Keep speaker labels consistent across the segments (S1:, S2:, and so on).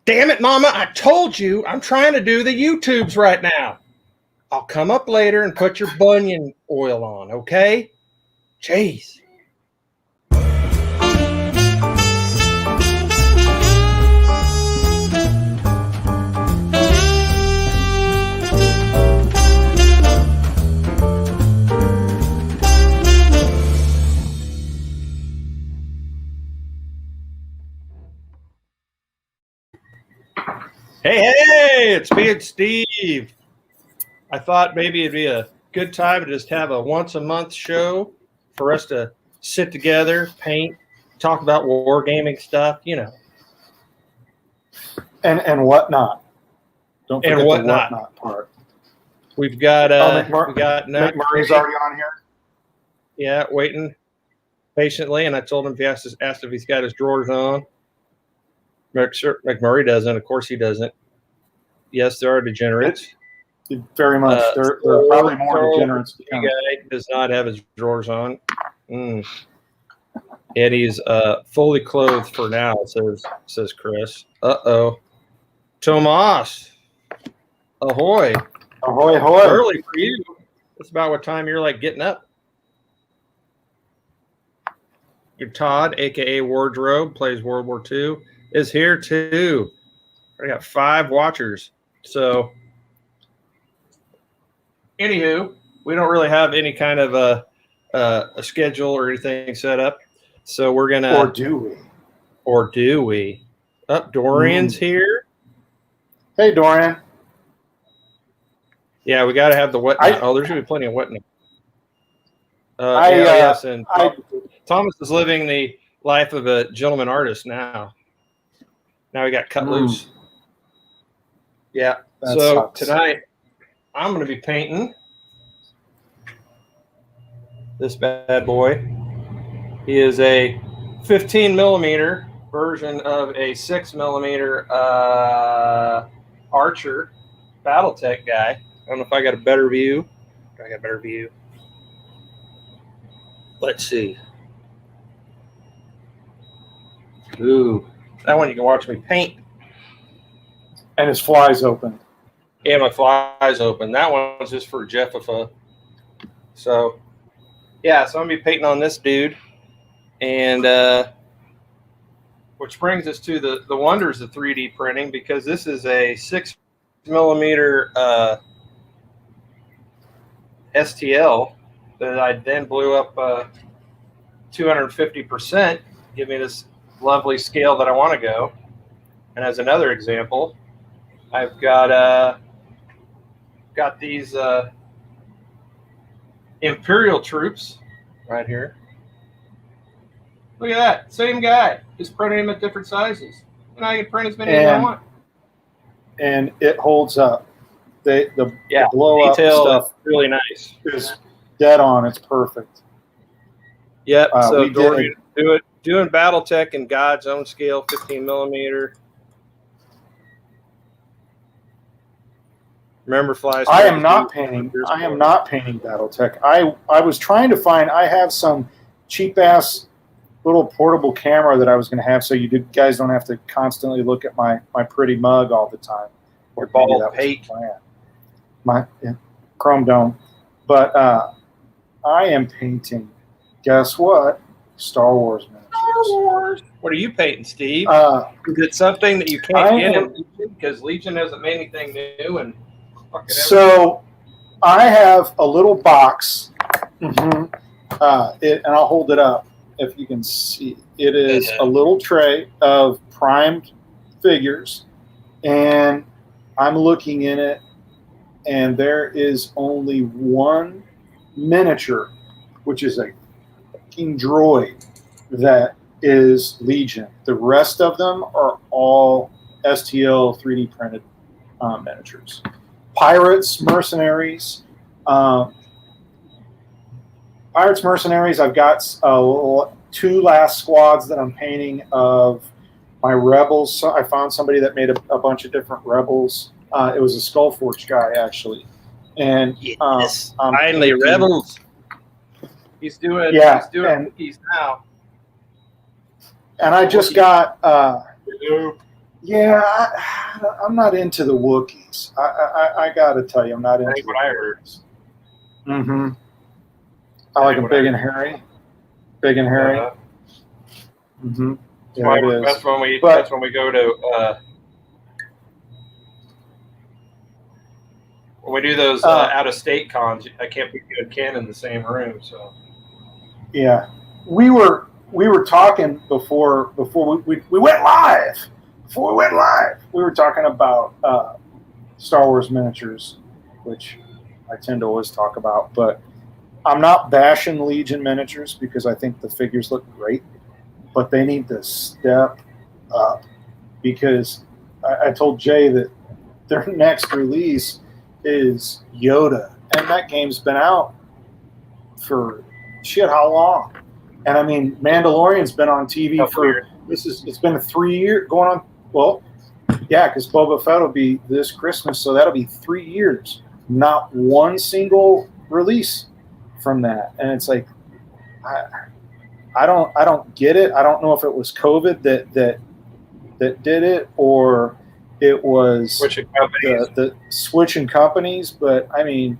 S1: Damn it, Mama, I told you I'm trying to do the YouTubes right now. I'll come up later and put your bunion oil on, okay? Jeez. Hey, it's me and Steve. I thought maybe it'd be a good time to just have a once-a-month show for us to sit together, paint, talk about wargaming stuff, you know.
S2: And whatnot. Don't forget
S1: And whatnot.
S2: The whatnot part.
S1: We've got
S2: McMurray's already on here.
S1: Yeah, waiting patiently, and I told him if he asked if he's got his drawers on. McMurray doesn't. Of course he doesn't. Yes, there are degenerates.
S2: Very much. They're probably more degenerates.
S1: The guy does not have his drawers on. Eddie's fully clothed for now, says Chris. Uh-oh. Tomas. Ahoy.
S2: Ahoy, ahoy.
S1: Early for you. That's about what time you're like getting up. Your Todd, a.k.a. Wardrobe, plays World War II, is here too. I got 5 watchers. So, anywho, we don't really have any kind of a schedule or anything set up. So we're going to... Or do we? Dorian's here.
S2: Hey, Dorian.
S1: Yeah, we got to have the whatnot. There's going to be plenty of whatnot. And Thomas is living the life of a gentleman artist now. Now he got cut loose. Yeah.
S2: That
S1: so
S2: sucks.
S1: Tonight I'm going to be painting this bad boy. He is a 15 millimeter version of a 6 millimeter Archer BattleTech guy. I don't know if I got a better view. I got a better view. Let's see. Ooh, that one you can watch me paint.
S2: And his fly's open.
S1: Yeah, my fly's open. That one's just for Jeffifa. So, yeah, so I'm going to be painting on this dude. And which brings us to the wonders of 3D printing, because this is a 6 millimeter STL that I then blew up 250%, give me this lovely scale that I want to go. And as another example, I've got these Imperial troops right here. Look at that, same guy, just printing them at different sizes. And I can print as many as I want.
S2: And it holds up. The blow up stuff
S1: really nice.
S2: Is dead on. It's perfect.
S1: Yep. So doing BattleTech in God's own scale, 15 millimeter. Remember flies.
S2: I am not painting BattleTech. I was trying to find. I have some cheap ass little portable camera that I was going to have, so you guys don't have to constantly look at my pretty mug all the time.
S1: Or bald pate.
S2: My chrome dome. But I am painting. Guess what? Star Wars miniatures.
S1: Star Wars. What are you painting, Steve? Is it something that you can't get in Legion because Legion hasn't made anything new? And
S2: so I have a little box, and I'll hold it up if you can see. It is a little tray of primed figures, and I'm looking in it, and there is only one miniature, which is a fucking droid, that is Legion. The rest of them are all STL 3D printed miniatures. Pirates, Mercenaries. I've got 2 last squads that I'm painting of my Rebels. So I found somebody that made a bunch of different Rebels. It was a Skullforge guy, actually. And
S1: finally, Rebels. He's doing cookies now.
S2: And I just got Yeah, I'm not into the Wookiees. I got to tell you, I'm not into
S1: That's what I heard.
S2: Mm-hmm. I like them big and hairy. Big and hairy. Mm-hmm. Yeah, it is.
S1: That's when we go to when we do those out of state cons. I can't put you and Ken in the same room. So
S2: yeah, we were talking before we went live. Before we went live, we were talking about Star Wars miniatures, which I tend to always talk about. But I'm not bashing Legion miniatures because I think the figures look great, but they need to step up because I told Jay that their next release is Yoda, and that game's been out for shit how long? And I mean, Mandalorian's been on TV for it's been 3 years going on. Well, yeah, because Boba Fett will be this Christmas, so that'll be 3 years. Not one single release from that, and it's like, I don't get it. I don't know if it was COVID that did it or it was the switching companies. But I mean,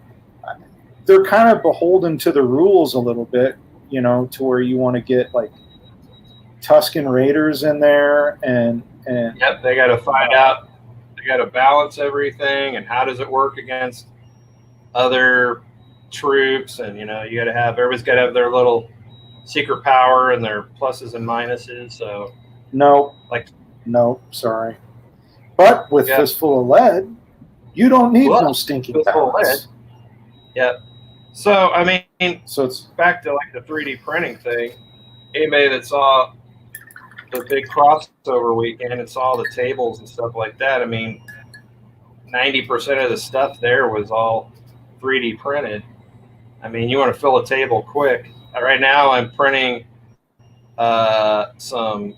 S2: they're kind of beholden to the rules a little bit, you know, to where you want to get like Tusken Raiders in there and
S1: yep, they got to find out. They got to balance everything and how does it work against other troops, and you know, you got to have everybody's got to have their little secret power and their pluses and minuses. So
S2: no, sorry, but with Fistful of Lead, you don't need no stinking balance.
S1: Yeah. So I mean,
S2: so it's
S1: back to like the 3D printing thing. Anybody that saw the big crossover weekend and saw the tables and stuff like that, I mean, 90% of the stuff there was all 3D printed. I mean, you want to fill a table quick. Right now, I'm printing some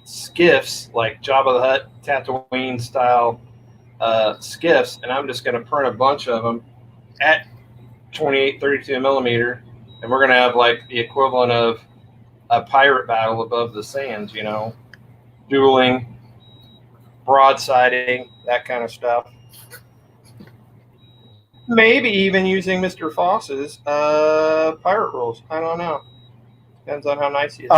S1: skiffs, like Jabba the Hutt, Tatooine style skiffs, and I'm just going to print a bunch of them at 28, 32 millimeter, and we're going to have like the equivalent of a pirate battle above the sands, you know, dueling, broadsiding, that kind of stuff. Maybe even using Mr. Foss's pirate rules. I don't know. Depends on how nice he is.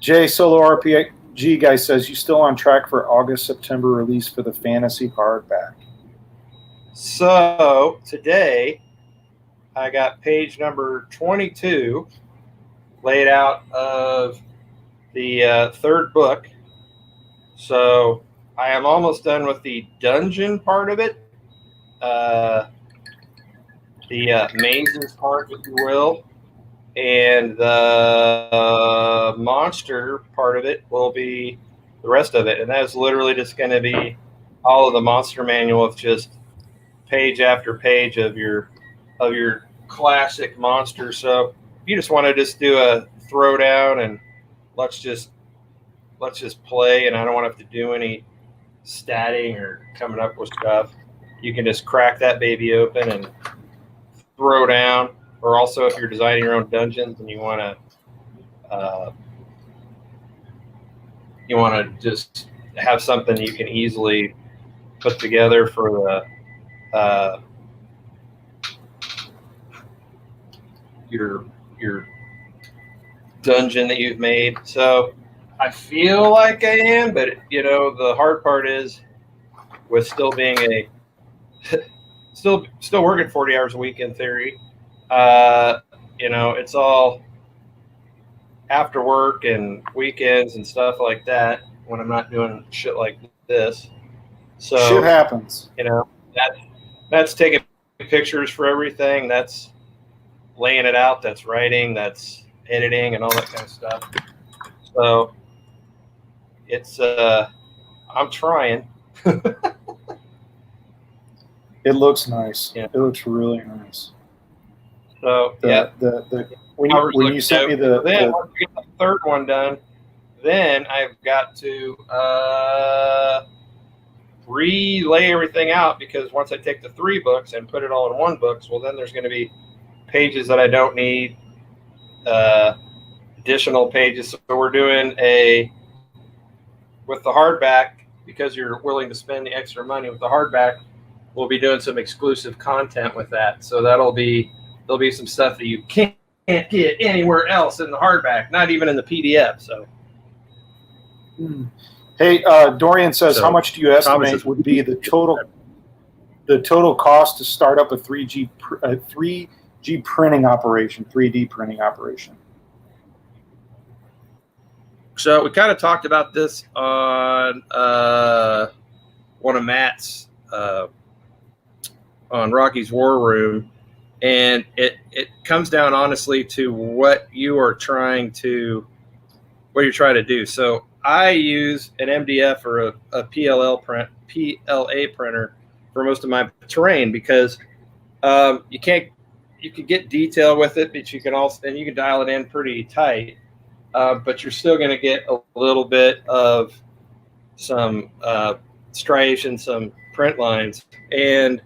S2: Jay Solo RPG guy says you still on track for August, September release for the fantasy hardback.
S1: So today I got page number 22 laid out of the third book. So I am almost done with the dungeon part of it. The mazes part, if you will, and the monster part of it will be the rest of it, and that's literally just going to be all of the monster manual with just page after page of your classic monster. So if you just want to just do a throwdown and let's just play, and I don't want to have to do any statting or coming up with stuff, you can just crack that baby open and throw down. Or also, if you're designing your own dungeons and you want to just have something you can easily put together for the your dungeon that you've made. So I feel like I am, but you know, the hard part is with still being still working 40 hours a week in theory. You know, it's all after work and weekends and stuff like that when I'm not doing shit like this. So
S2: shit happens.
S1: You know, that's taking pictures for everything. That's laying it out. That's writing. That's editing and all that kind of stuff. So it's I'm trying.
S2: It looks nice. Yeah. It looks really nice.
S1: So
S2: when you sent me
S1: then once we get the third one done, then I've got to relay everything out, because once I take the 3 books and put it all in one book, well, then there's going to be pages that I don't need, additional pages. So we're doing with the hardback, because you're willing to spend the extra money with the hardback, we'll be doing some exclusive content with that. So there'll be some stuff that you can't get anywhere else in the hardback, not even in the PDF. So.
S2: Hey, Dorian says, how much do you estimate would be the total cost to start up a 3G printing operation, 3D printing operation?
S1: So we kind of talked about this on one of Matt's on Rocky's War Room, and it comes down honestly to what you're trying to do. So I use an MDF or a PLA printer for most of my terrain, because you can get detail with it, but you can dial it in pretty tight. But you're still going to get a little bit of some striation, some print lines, and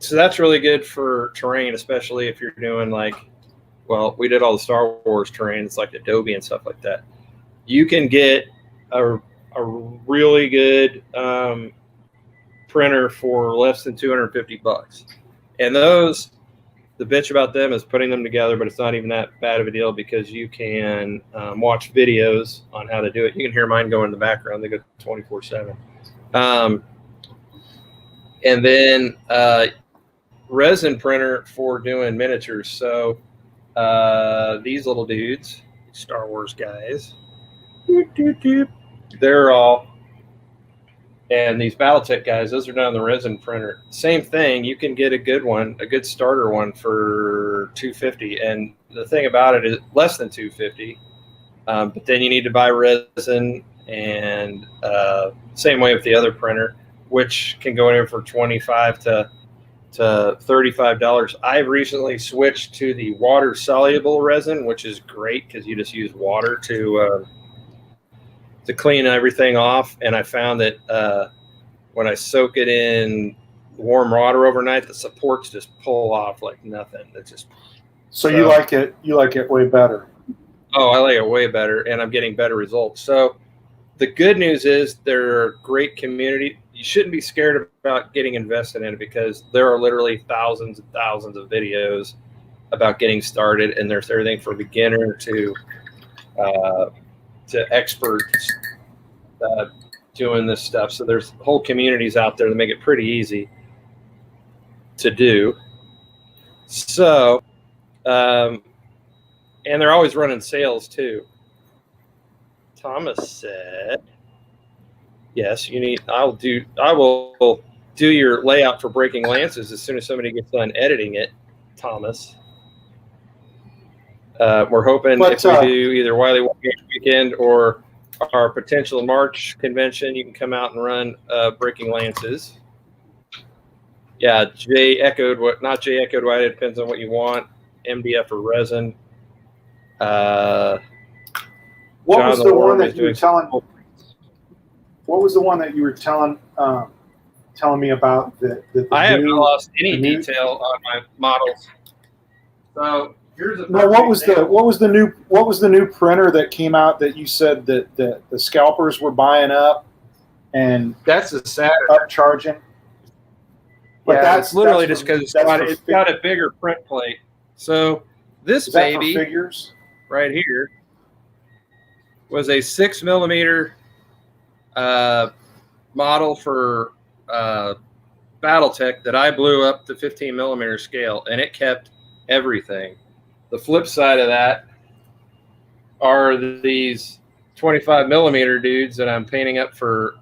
S1: so that's really good for terrain, especially if you're doing we did all the Star Wars terrain. It's like Adobe and stuff like that. You can get a really good printer for less than $250, and those. The bitch about them is putting them together, but it's not even that bad of a deal, because you can watch videos on how to do it. You can hear mine go in the background. They go 24/7. And then resin printer for doing miniatures. So these little dudes, Star Wars guys, they're all, and these Battletech guys, those are done on the resin printer. Same thing, you can get a good one, a good starter one for $250. And the thing about it is less than $250, but then you need to buy resin, and same way with the other printer, which can go anywhere from $25 to $35. I've recently switched to the water soluble resin, which is great because you just use water to clean everything off. And I found that when I soak it in warm water overnight, the supports just pull off like nothing. It's just
S2: so you like it way better.
S1: Oh, I like it way better, and I'm getting better results. So the good news is they're a great community. You shouldn't be scared about getting invested in it, because there are literally thousands and thousands of videos about getting started, and there's everything from beginner to experts doing this stuff. So there's whole communities out there that make it pretty easy to do. So, and they're always running sales too. Thomas said, yes, I will do your layout for Breaking Lances as soon as somebody gets done editing it, Thomas. We're hoping if we do either Wiley Wargaming Weekend or our potential March convention, you can come out and run Breaking Lances. Yeah, Jay echoed what, not Jay echoed why, it depends on what you want, MDF or resin.
S2: What was the one that you were telling? What was the one that you were telling me about?
S1: I haven't lost any detail on my models. So here's a
S2: what was the new printer that came out that you said that the scalpers were buying up, and
S1: that's a Saturn
S2: upcharging.
S1: But yeah, that's literally just because it's got a bigger print plate. So this baby
S2: figures
S1: right here was a 6mm model for Battletech that I blew up to 15mm scale, and it kept everything. The flip side of that are these 25mm dudes that I'm painting up for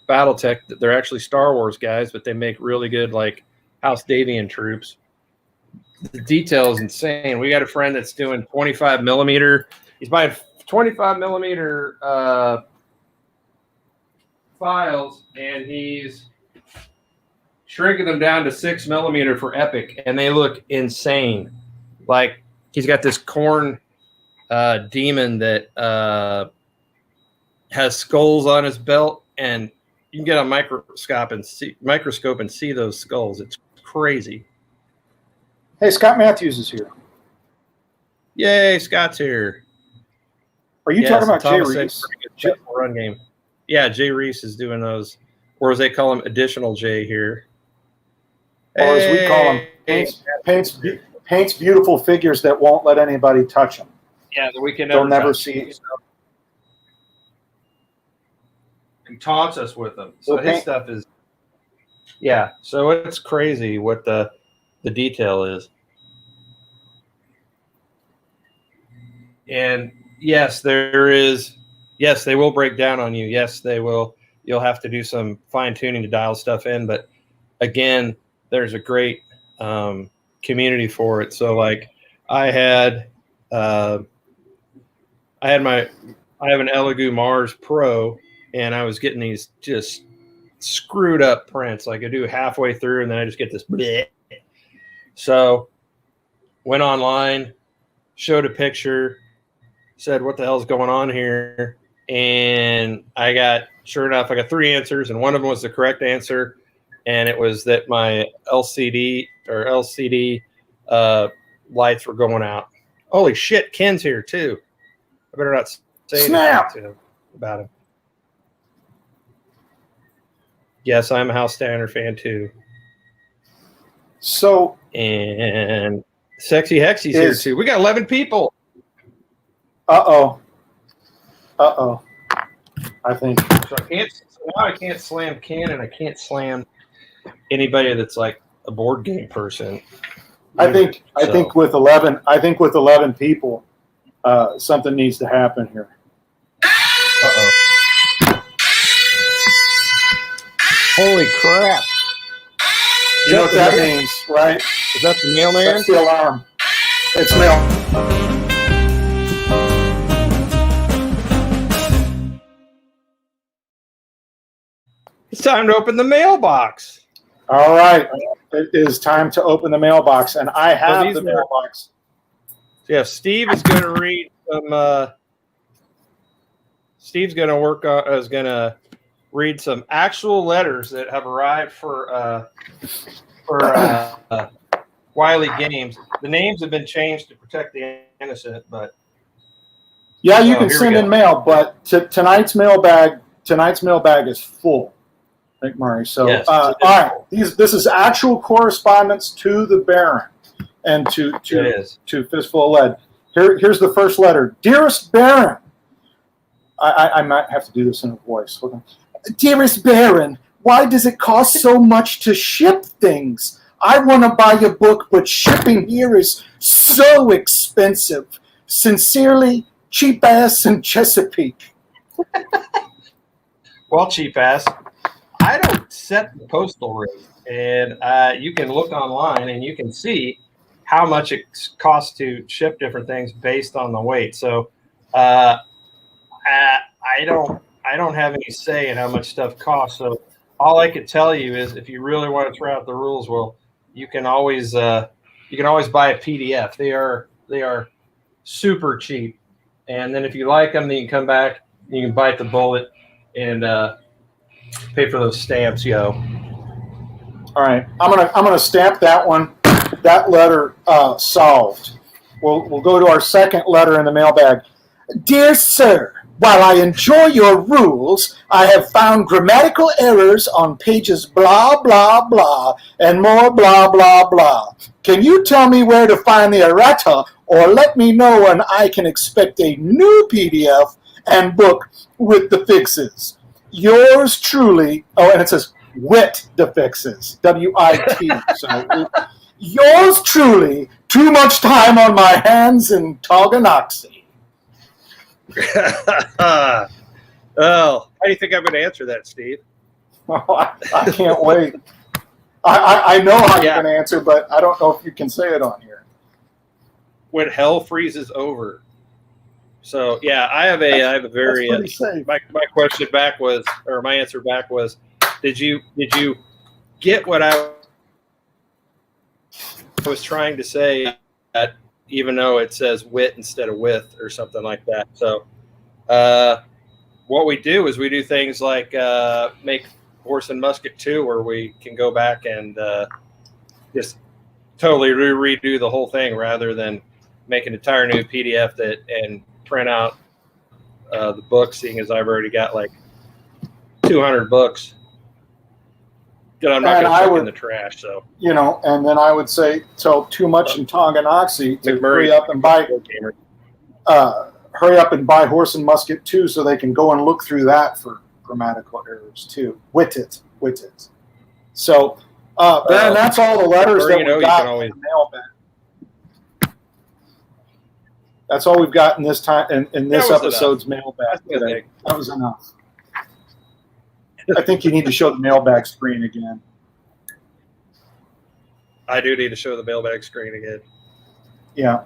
S1: Battletech. They're actually Star Wars guys, but they make really good like House Davian troops. The detail is insane. We got a friend that's doing 25mm. He's buying 25mm files, and he's shrinking them down to 6mm for Epic, and they look insane. Like he's got this corn demon that has skulls on his belt, and you can get a microscope and see those skulls. It's crazy.
S2: Hey, Scott Matthews is here.
S1: Yay, Scott's here.
S2: Are you talking about Jay
S1: Thomas
S2: Reese?
S1: said run game. Yeah, Jay Reese is doing those, or as they call him, additional Jay here.
S2: Or as we call him, paints beautiful figures that won't let anybody touch them.
S1: Yeah, that we can
S2: never see.
S1: He taunts us with them. So his stuff is, so it's crazy what the detail is. And yes, there is. Yes, they will break down on you. Yes, they will. You'll have to do some fine tuning to dial stuff in. But again, there's a great community for it. So like, I have an Elegoo Mars Pro, and I was getting these just screwed up prints. Like I do halfway through, and then I just get this bleh. So went online, showed a picture, said, "What the hell's going on here?" And sure enough, I got 3 answers, and one of them was the correct answer, and it was that my LCD lights were going out. Holy shit, Ken's here too. I better not say anything to him about him. Yes, I'm a House Standard fan too.
S2: So,
S1: and Sexy Hexy's here too. We got 11 people.
S2: Uh-oh. I think.
S1: So now I can't slam Ken, and I can't slam anybody that's like a board game person.
S2: I think with 11 people, something needs to happen here.
S1: Uh-oh. Holy crap.
S2: You know what that means, right?
S1: Is that the mailman?
S2: That's the alarm. It's mail.
S1: It's time to open the mailbox.
S2: All right. It is time to open the mailbox, and I have the mailbox.
S1: So yeah, Steve is going to read some. Steve's going to read some actual letters that have arrived for Wiley Games. The names have been changed to protect the innocent, but
S2: yeah, you can send in mail, but tonight's mailbag is full. Thank Murray. So,
S1: yes,
S2: all right, this is actual correspondence to the Baron and to Fistful of Lead. Here's the first letter. Dearest Baron, I might have to do this in a voice. Hold on. Dearest Baron, why does it cost so much to ship things? I want to buy a book, but shipping here is so expensive. Sincerely, Cheap Ass in Chesapeake.
S1: Well, Cheap Ass, I don't set the postal rate, and you can look online and you can see how much it costs to ship different things based on the weight. So I don't have any say in how much stuff costs. So all I could tell you is, if you really want to try out the rules, well, you can always buy a PDF. They are super cheap, and then if you like them, then you can come back, you can bite the bullet and pay for those stamps, yo.
S2: All right, I'm gonna stamp that one. That letter solved. We'll go to our second letter in the mailbag. Dear Sir, while I enjoy your rules, I have found grammatical errors on pages blah, blah, blah, and more blah, blah, blah. Can you tell me where to find the errata, or let me know when I can expect a new PDF and book with the fixes? Yours truly, and it says WIT the fixes, W-I-T. So, yours truly, too much time on my hands in Tonganoxie.
S1: Oh, how do you think I'm going to answer that, Steve?
S2: Oh, I can't wait. I know how you're going to answer, but I don't know if you can say it on here.
S1: When hell freezes over. So yeah, I have a very my question back was, or my answer back was, did you get what I was trying to say? That even though it says wit instead of with or something like that. So what we do is we do things like make Horse and Musket 2, where we can go back and just totally redo the whole thing rather than make an entire new PDF and print out the book, seeing as I've already got like 200 books that I'm not going to chuck in the trash. So
S2: and then I would say tell Too Much in Tonganoxie to hurry up and buy Horse and Musket 2 so they can go and look through that for grammatical errors too. Wit it. So, Ben, that's all the letters that we got in the mailbag. That's all we've got in this time in this episode's mailbag today. That was enough. I think you need to show the mailbag screen again.
S1: I do need to show the mailbag screen again.
S2: Yeah.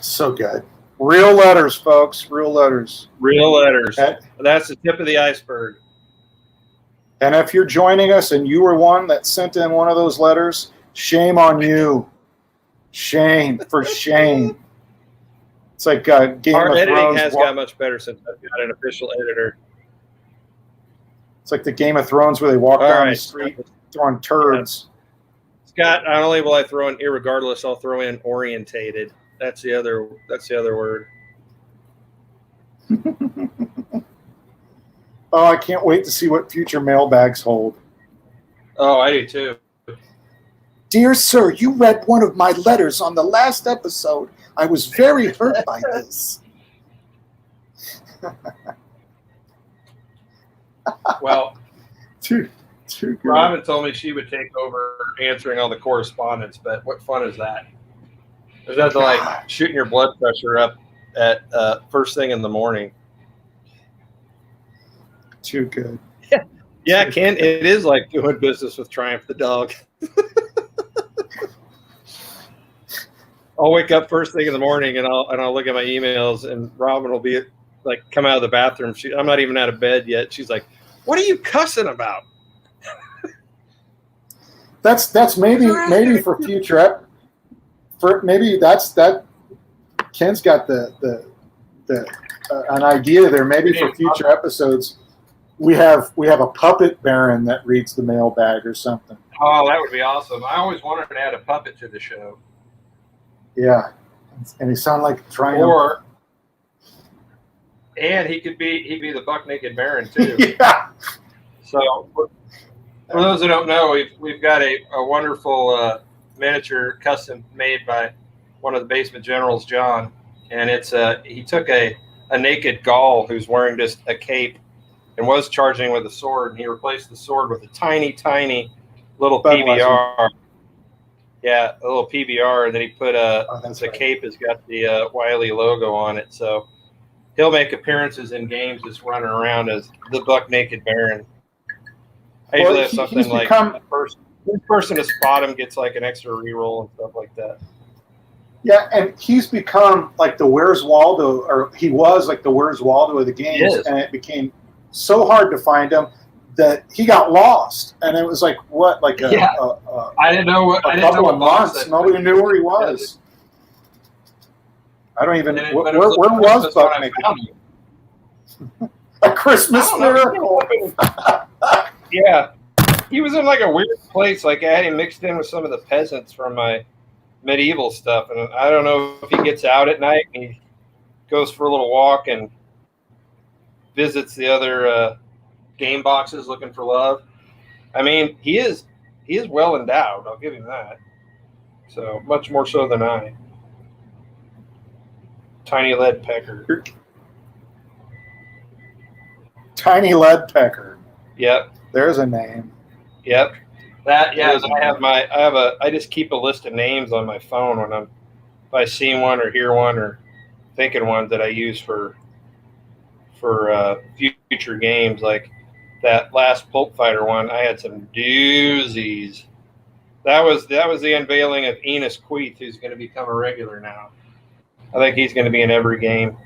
S2: So good. Real letters, folks. Real letters.
S1: Real letters. Okay. That's the tip of the iceberg.
S2: And if you're joining us and you were one that sent in one of those letters, shame on you. Shame for shame. It's like Game of Thrones.
S1: Our editing has got much better since I've got an official editor.
S2: It's like the Game of Thrones where they walk down the street throwing turds.
S1: Yeah. Scott, not only will I throw in irregardless, I'll throw in orientated. That's the other word.
S2: Oh, I can't wait to see what future mailbags hold.
S1: Oh, I do too.
S2: Dear sir, you read one of my letters on the last episode. I was very hurt by this.
S1: Well,
S2: too good.
S1: Robin told me she would take over answering all the correspondence, but what fun is that? There's nothing like shooting your blood pressure up at first thing in the morning.
S2: Too good.
S1: Yeah, Ken, it is like doing business with Triumph the dog. I'll wake up first thing in the morning and I'll look at my emails, and Robin will be like, come out of the bathroom. I'm not even out of bed yet. She's like, "What are you cussing about?"
S2: That's maybe for future. Maybe that Ken's got the an idea there. Maybe for future episodes, we have a puppet baron that reads the mailbag or something.
S1: Oh, that would be awesome. I always wanted to add a puppet to the show.
S2: Yeah, and he sounded like Triumph.
S1: And he'd be the buck naked baron too.
S2: Yeah.
S1: So for those who don't know, we've got a wonderful miniature custom made by one of the basement generals, John, and it's he took a naked Gaul who's wearing just a cape and was charging with a sword, and he replaced the sword with a tiny little PBR. Yeah, a little PBR, and then he put the cape has got the Wiley logo on it, so he'll make appearances in games just running around as the buck naked baron. I usually have something like the person to spot him gets like an extra reroll and stuff like that.
S2: Yeah, and he's become like the Where's Waldo, or he was like the Where's Waldo of the games, and it became so hard to find him that he got lost, and it was like I didn't know a couple of months. Nobody knew where he was. I don't even. Where was Buck Naked? A Christmas miracle.
S1: Yeah, he was in like a weird place. Like I had him mixed in with some of the peasants from my medieval stuff, and I don't know if he gets out at night and he goes for a little walk and visits the other game boxes looking for love. I mean, he is well endowed. I'll give him that. So much more so than I. Tiny lead pecker.
S2: Tiny lead pecker.
S1: Yep.
S2: There's a name.
S1: Yep. I just keep a list of names on my phone if I see one or hear one or think of one that I use for future games. Like that last Pulp Fighter one, I had some doozies. That was the unveiling of Enos Queeth, who's going to become a regular now. I think he's going to be in every game.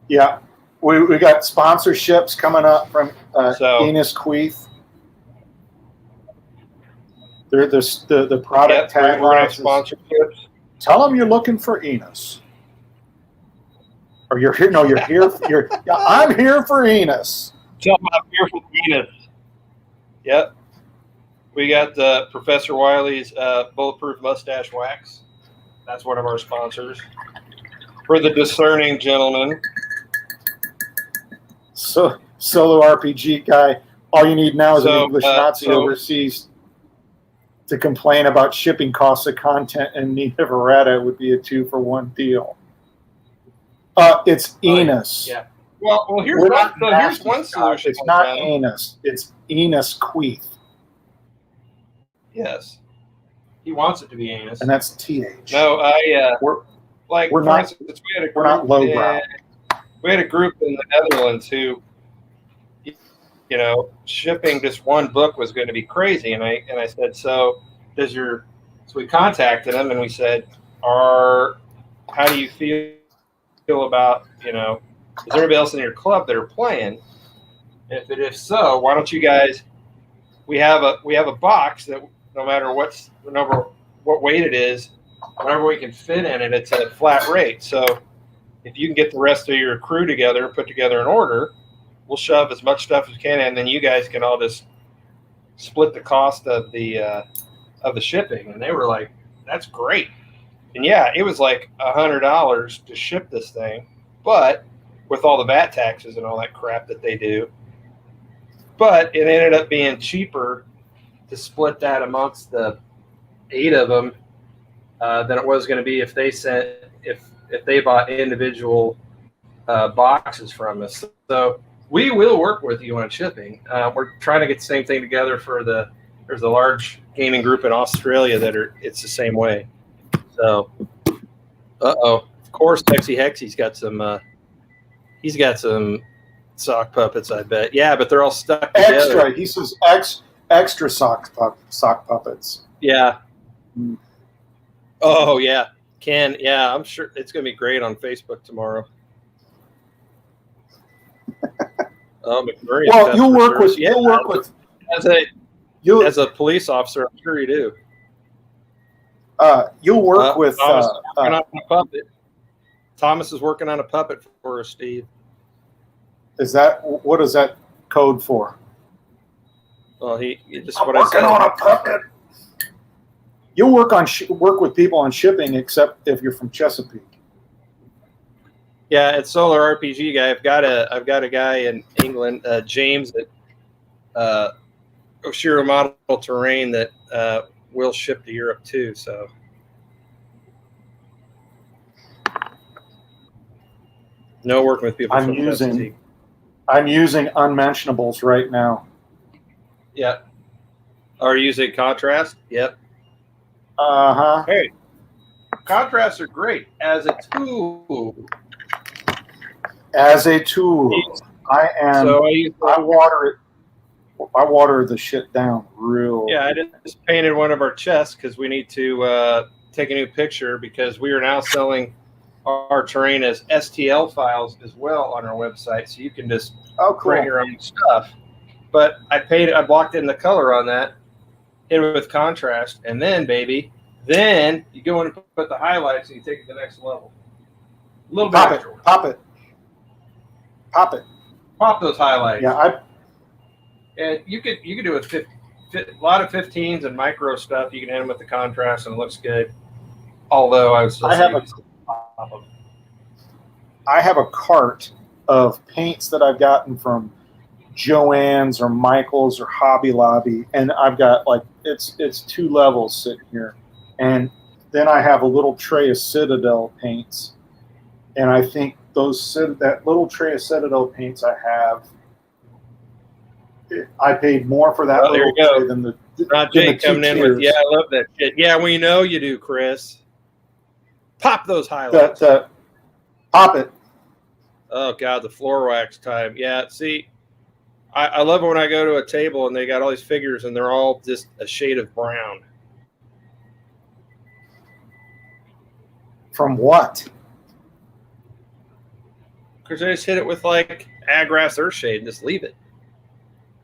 S2: Yeah. We got sponsorships coming up from Enos Queeth. The product tag.
S1: We're going to have sponsorships.
S2: Tell them you're looking for Enos. Or you're here. No, you're here. I'm here for Enos.
S1: Something up here for the Venus. Yep. We got Professor Wiley's Bulletproof Mustache Wax. That's one of our sponsors. For the discerning gentleman.
S2: So, solo RPG guy, all you need now is an English Nazi overseas to complain about shipping costs of content and need of errata would be a 2-for-1 deal. It's Enos.
S1: Yeah. Well, here's one solution.
S2: It's not Enos. It's Enos Queeth.
S1: Yes. He wants it to be anus.
S2: And that's TH.
S1: No, we're not
S2: lowbrow.
S1: We had a group in the Netherlands who, shipping just one book was going to be crazy. And I said, so we contacted them and we said, how do you feel about, is there anybody else in your club that are playing? If so, why don't you guys, we have a box that no matter what weight it is, whatever we can fit in it, it's at a flat rate. So if you can get the rest of your crew together, put together an order, we'll shove as much stuff as we can, and then you guys can all just split the cost of the shipping. And they were like, "That's great." And yeah, it was like $100 to ship this thing, but with all the VAT taxes and all that crap that they do. But it ended up being cheaper to split that amongst the 8 of them than it was going to be if they bought individual boxes from us. So we will work with you on shipping. We're trying to get the same thing together for there's a large gaming group in Australia it's the same way. So, of course, Hexy's got some. He's got some sock puppets, I bet. Yeah, but they're all stuck together.
S2: Extra. He says extra sock puppets.
S1: Yeah. Mm. Oh yeah, Ken. Yeah, I'm sure it's gonna be great on Facebook tomorrow. McMurray.
S2: Well, you'll work with.
S1: As a police officer, I'm sure you do.
S2: You'll work with
S1: Thomas is working on a puppet. Thomas is working on a puppet for us, Steve.
S2: What is that code for?
S1: Well, he just
S2: I'm working on a puppet. You'll work with people on shipping, except if you're from Chesapeake.
S1: Yeah, at Solar RPG guy, I've got a guy in England, James at Oshiro Model Terrain that will ship to Europe too. So no working with people.
S2: I'm using unmentionables right now.
S1: Yeah. Are you using contrast? Yep.
S2: Uh-huh.
S1: Hey, contrasts are great as a tool.
S2: As a tool. I water it. I water the shit down real.
S1: Yeah, I just painted one of our chests because we need to take a new picture because we are now selling our terrain as STL files as well on our website, so you can just print your own stuff. But I blocked in the color on that, hit it with contrast, and then then you go in and put the highlights and you take it to the next level. A little bit.
S2: Pop it.
S1: Pop those highlights.
S2: Yeah,
S1: and you could do a lot of 15s and micro stuff. You can hit them with the contrast and it looks good. Although I have a cart
S2: of paints that I've gotten from Joann's or Michael's or Hobby Lobby, and I've got it's 2 levels sitting here, and then I have a little tray of Citadel paints, and I think that little tray of Citadel paints I paid more for that little tray than the.
S1: Jay coming in with, I love that shit. Yeah, we know you do, Chris. Pop those highlights.
S2: Pop it.
S1: Oh God, the floor wax time. Yeah, see, I love it when I go to a table and they got all these figures and they're all just a shade of brown.
S2: From what?
S1: Because they just hit it with Agrass Earthshade and just leave it.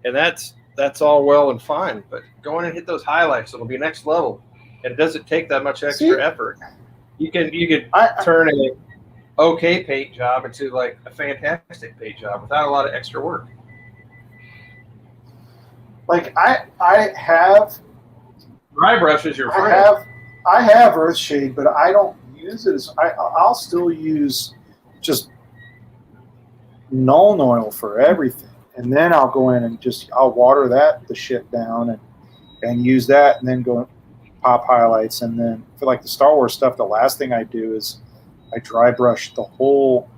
S1: And that's all well and fine, but go in and hit those highlights. It'll be next level. And it doesn't take that much extra effort. You could turn an okay paint job into a fantastic paint job without a lot of extra work.
S2: like I have
S1: Dry brush is your friend.
S2: I have Earthshade, but I don't use it as I'll still use just Nuln Oil for everything, and then I'll go in and I'll water the shit down and use that, and then go pop highlights, and then for like the Star Wars stuff, the last thing I do is I dry brush the whole,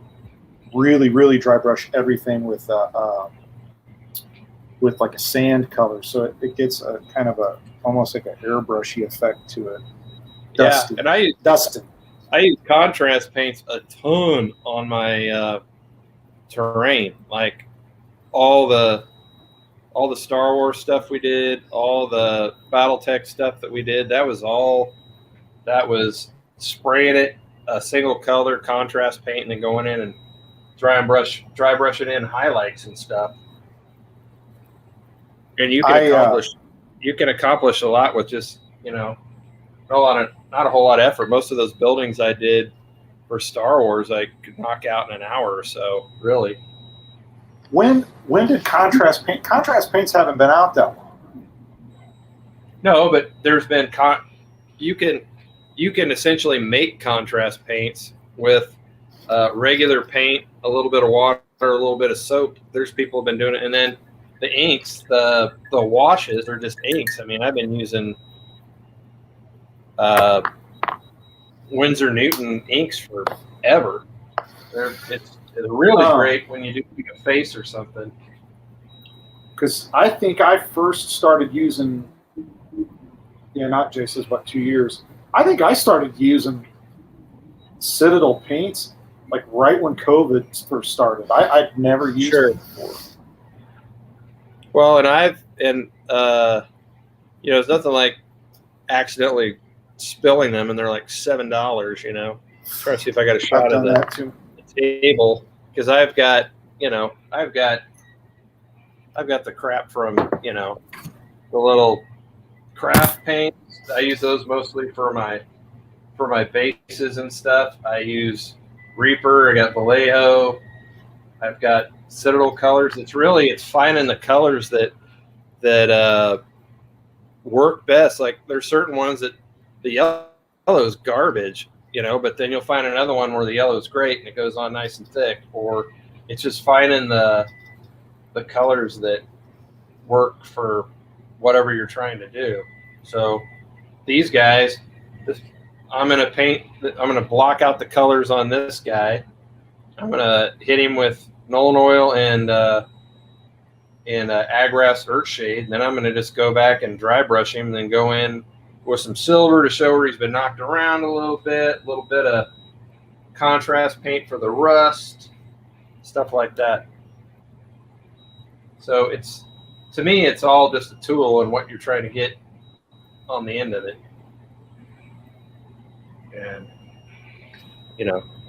S2: really dry brush everything with like a sand color, so it gets a kind of almost like an airbrushy effect to it. Dusty.
S1: Yeah, and I use contrast paints a ton on my terrain, like all the Star Wars stuff we did, all the BattleTech stuff that we did. That was spraying it a single color contrast paint and then going in and dry brushing in highlights and stuff. And you can accomplish a lot with just not a whole lot of effort. Most of those buildings I did for Star Wars, I could knock out in an hour or so, really.
S2: When did contrast paint? Contrast paints haven't been out that long.
S1: No, but there's been you can essentially make contrast paints with regular paint, a little bit of water, a little bit of soap. There's people who've been doing it, and then the inks, the washes are just inks. I mean, I've been using Winsor Newton inks forever. It's really great when you do a face or something.
S2: Because I think I first started using, not Jay says, 2 years. I think I started using Citadel paints like right when COVID first started. I'd never used it before.
S1: Well, and it's nothing like accidentally spilling them, and they're like $7. Try to see if I got a shot of the table, because I've got the crap from the little craft paints. I use those mostly for my bases and stuff. I use Reaper. I got Vallejo. I've got Citadel colors. It's finding the colors that work best. Like there's certain ones that the yellow is garbage, but then you'll find another one where the yellow is great and it goes on nice and thick. Or it's just finding the colors that work for whatever you're trying to do. So these guys, I'm going to block out the colors on this guy. I'm going to hit him with Nuln Oil and Agras Earthshade. And then I'm going to just go back and dry brush him and then go in with some silver to show where he's been knocked around a little bit of contrast paint for the rust, stuff like that. So to me, it's all just a tool and what you're trying to get on the end of it. And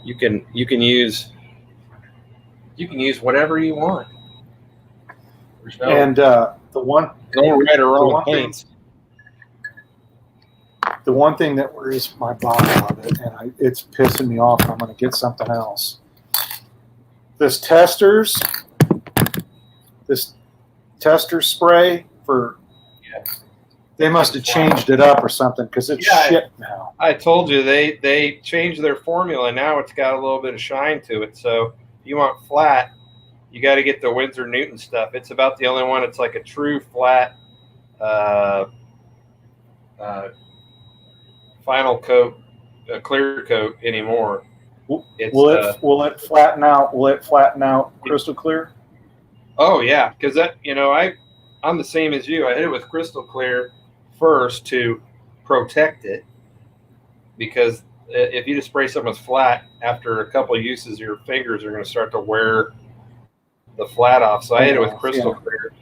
S1: you can use whatever you want. There's no right or wrong paints.
S2: The one thing that worries my body of it, and it's pissing me off, and I'm going to get something else. This tester spray for, they must have changed it up or something, because it's shit now.
S1: I told you they changed their formula. Now it's got a little bit of shine to it. So if you want flat, you got to get the Winsor Newton stuff. It's about the only one. It's like a true flat final coat, clear coat anymore.
S2: Will it flatten out? Will it flatten out crystal clear?
S1: Oh yeah, because I'm the same as you. I hit it with crystal clear first to protect it, because if you just spray something flat, after a couple of uses, your fingers are going to start to wear the flat off. So I hit it with crystal clear,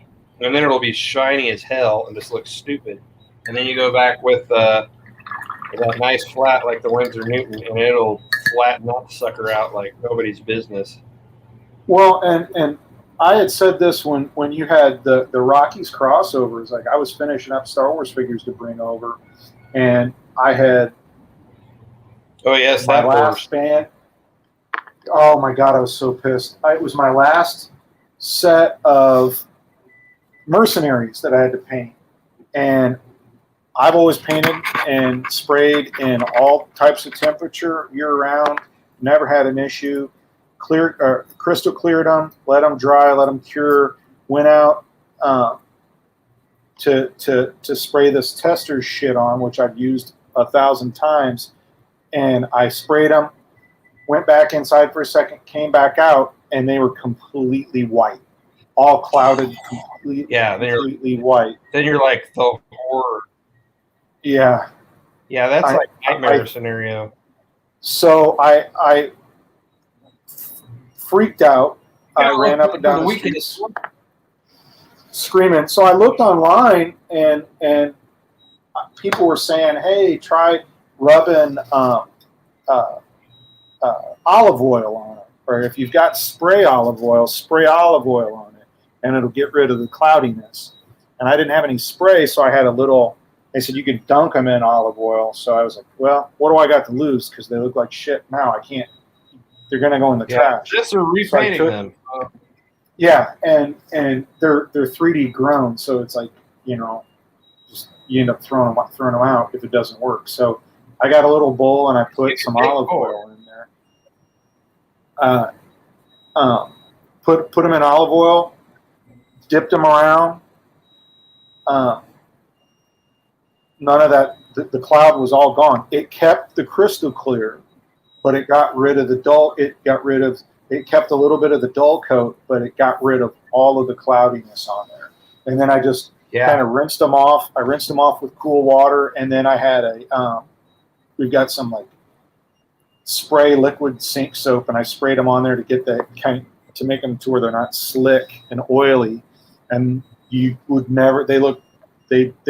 S1: and then it'll be shiny as hell and just look stupid. And then you go back with that nice flat like the Winsor Newton, and it'll flatten that sucker out like nobody's business.
S2: Well, and I had said this when you had the Rockies crossovers. Like I was finishing up Star Wars figures to bring over, and I had my last band. Oh my God, I was so pissed. It was my last set of mercenaries that I had to paint, and I've always painted and sprayed in all types of temperature year round. Never had an issue. Crystal cleared them, let them dry, let them cure. Went out to spray this tester shit on, which I've used 1,000 times, and I sprayed them. Went back inside for a second, came back out, and they were completely white, all clouded, completely white.
S1: Then you're like the horror.
S2: Yeah.
S1: Yeah, that's like nightmare scenario.
S2: So I freaked out. I ran up and down the street screaming. So I looked online, and people were saying, "Hey, try rubbing olive oil on it, or if you've got spray olive oil on it, and it'll get rid of the cloudiness." And I didn't have any spray, so I had a little. They said you could dunk them in olive oil. So I was like, well, what do I got to lose? Because they look like shit now. I can't. They're going to go in the trash.
S1: Just repainting them.
S2: Yeah, and they're 3D grown, so it's like, just you end up throwing them out if it doesn't work. So I got a little bowl and I put some olive oil in there. Put them in olive oil, dipped them around. None of that. The cloud was all gone. It kept the crystal clear, but it got rid of the dull. It kept a little bit of the dull coat, but it got rid of all of the cloudiness on there. And then I just kind of rinsed them off. I rinsed them off with cool water, and then I had we've got some like spray liquid sink soap, and I sprayed them on there to get that to make them to where they're not slick and oily. And you would never. They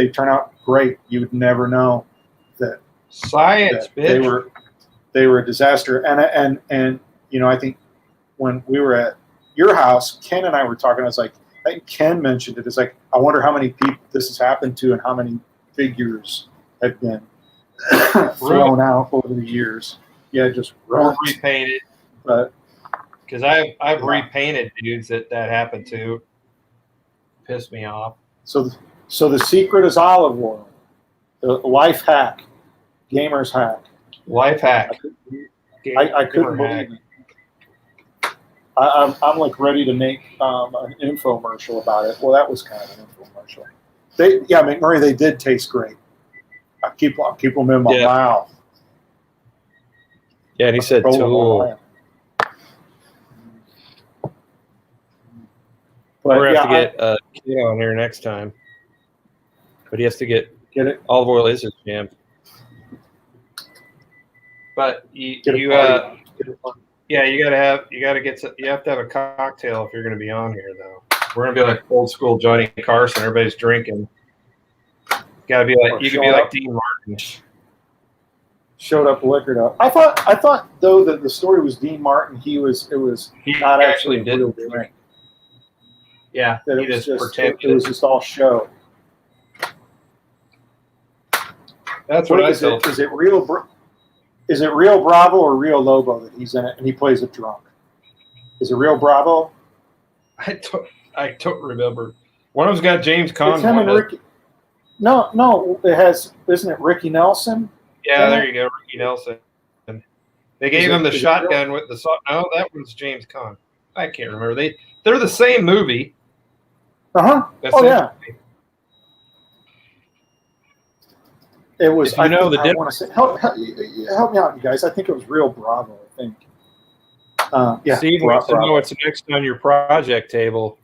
S2: turn out great. You would never know that
S1: science.
S2: That they were a disaster. And I think when we were at your house, Ken and I were talking. I think Ken mentioned it. It's like, I wonder how many people this has happened to, and how many figures have been thrown out over the years. Yeah, just
S1: repainted.
S2: But
S1: because I've repainted dudes that happened to. Pissed me off.
S2: So the secret is olive oil. The life hack, gamer's hack.
S1: Life hack.
S2: I couldn't believe it. I'm like ready to make an infomercial about it. Well, that was kind of an infomercial. McMurray, they did taste great. I keep them in my mouth.
S1: Yeah, and he said tool. We're going to have to get Kid on here next time. But he has to get it. Olive oil is his jam. But you have to have a cocktail if you're going to be on here, though. We're going to be like old school Johnny Carson. Everybody's drinking. Got to be like, you can be like Dean Martin.
S2: Showed up liquored up. I thought though that the story was Dean Martin. He not actually did real drink.
S1: Yeah,
S2: that it was just pretended. It was just all show.
S1: That's what I thought.
S2: Is it real Bravo or Rio Lobo that he's in it and he plays a drunk? Is it real Bravo?
S1: I don't remember. One of them's got James Conn.
S2: It's him and Ricky. No, it has. Isn't it Ricky Nelson?
S1: Yeah, there you go, Ricky Nelson. They gave him the shotgun with the. No, that one's James Conn. I can't remember. They're the same movie.
S2: Oh yeah. It was.
S1: I know the
S2: difference. Want to say, help me out, you guys. I think it was Real Bravo. I think.
S1: Steve wants to know what's next on your project table.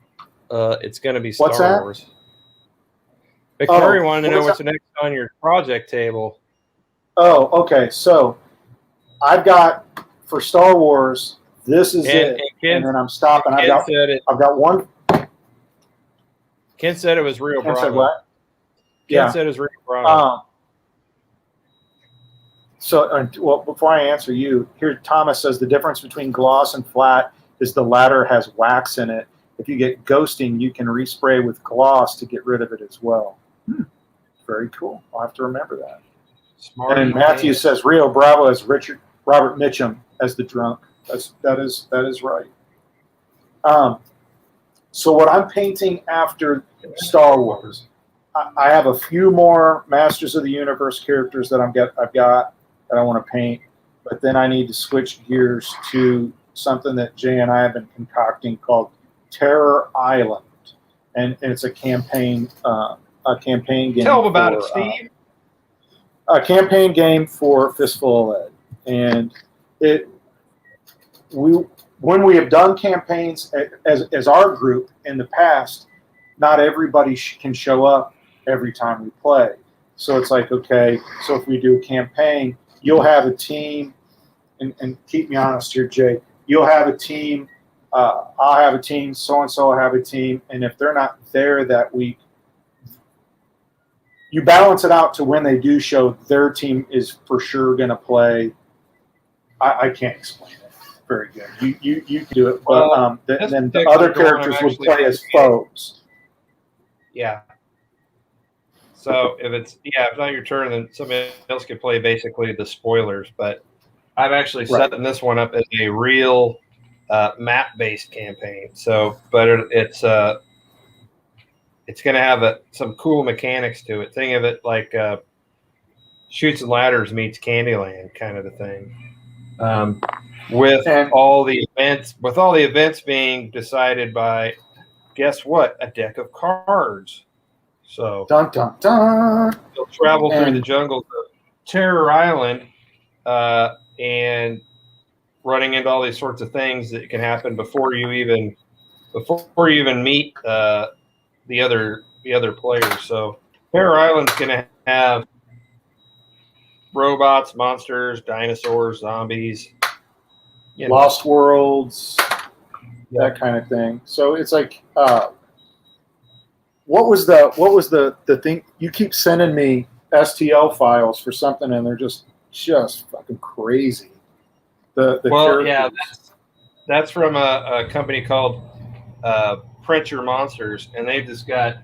S1: It's going to be Star Wars. McMurray wanted to know what's next on your project table.
S2: Oh, okay. So I've got for Star Wars. This is it, and then I'm stopping. I've got one.
S1: Ken said it was Real Bravo.
S2: Said what?
S1: Ken said it was Real Bravo.
S2: Well, before I answer you, here Thomas says the difference between gloss and flat is the latter has wax in it. If you get ghosting, you can respray with gloss to get rid of it as well. Very cool. I'll have to remember that.
S1: Smart.
S2: And Matthew says Rio Bravo as Robert Mitchum as the drunk. That is right. So what I'm painting after Star Wars, I have a few more Masters of the Universe characters that I've got that I want to paint, but then I need to switch gears to something that Jay and I have been concocting called Terror Island, and it's a campaign game.
S1: Tell them about it, Steve.
S2: A campaign game for Fistful of Lead, and when we have done campaigns as our group in the past, not everybody can show up every time we play. So it's like, okay, so if we do a campaign, you'll have a team, and keep me honest here, Jay, you'll have a team, I'll have a team, so-and-so will have a team, and if they're not there that week, you balance it out to when they do show, their team is for sure going to play. I can't explain it very good. You can do it, but then the other characters would play as foes.
S1: Yeah. So if it's not your turn, then somebody else could play basically the spoilers. But I'm actually setting this one up as a real map-based campaign. So, but it's going to have some cool mechanics to it. Think of it like Chutes and Ladders meets Candyland kind of a thing. With all the events being decided by, guess what? A deck of cards. So
S2: dun dun dun.
S1: You'll travel through the jungles of Terror Island, and running into all these sorts of things that can happen before you even meet the other players. So Terror Island's going to have robots, monsters, dinosaurs, zombies,
S2: Lost Worlds, that kind of thing. So it's like, what was the thing? You keep sending me STL files for something, and they're just fucking crazy.
S1: That's from a company called Print Your Monsters, and they've just got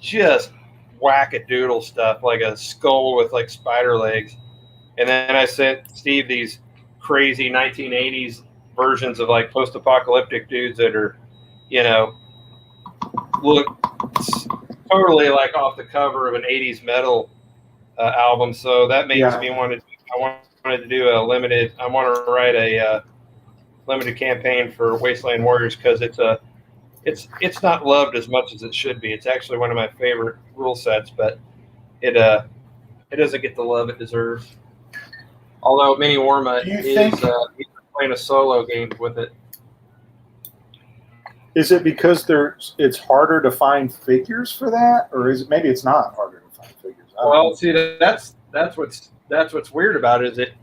S1: wackadoodle stuff, like a skull with like spider legs. And then I sent Steve these crazy 1980s versions of like post-apocalyptic dudes that are, look totally like off the cover of an 80s metal album. So that makes me wanted to do I want to write a limited campaign for Wasteland Warriors, because it's not loved as much as it should be. It's actually one of my favorite rule sets, but it doesn't get the love it deserves. Although Mini Warma is playing a solo game with it.
S2: Is it because it's harder to find figures for that, or is it maybe it's not harder to find figures?
S1: Well, see, that's what's weird about it, is it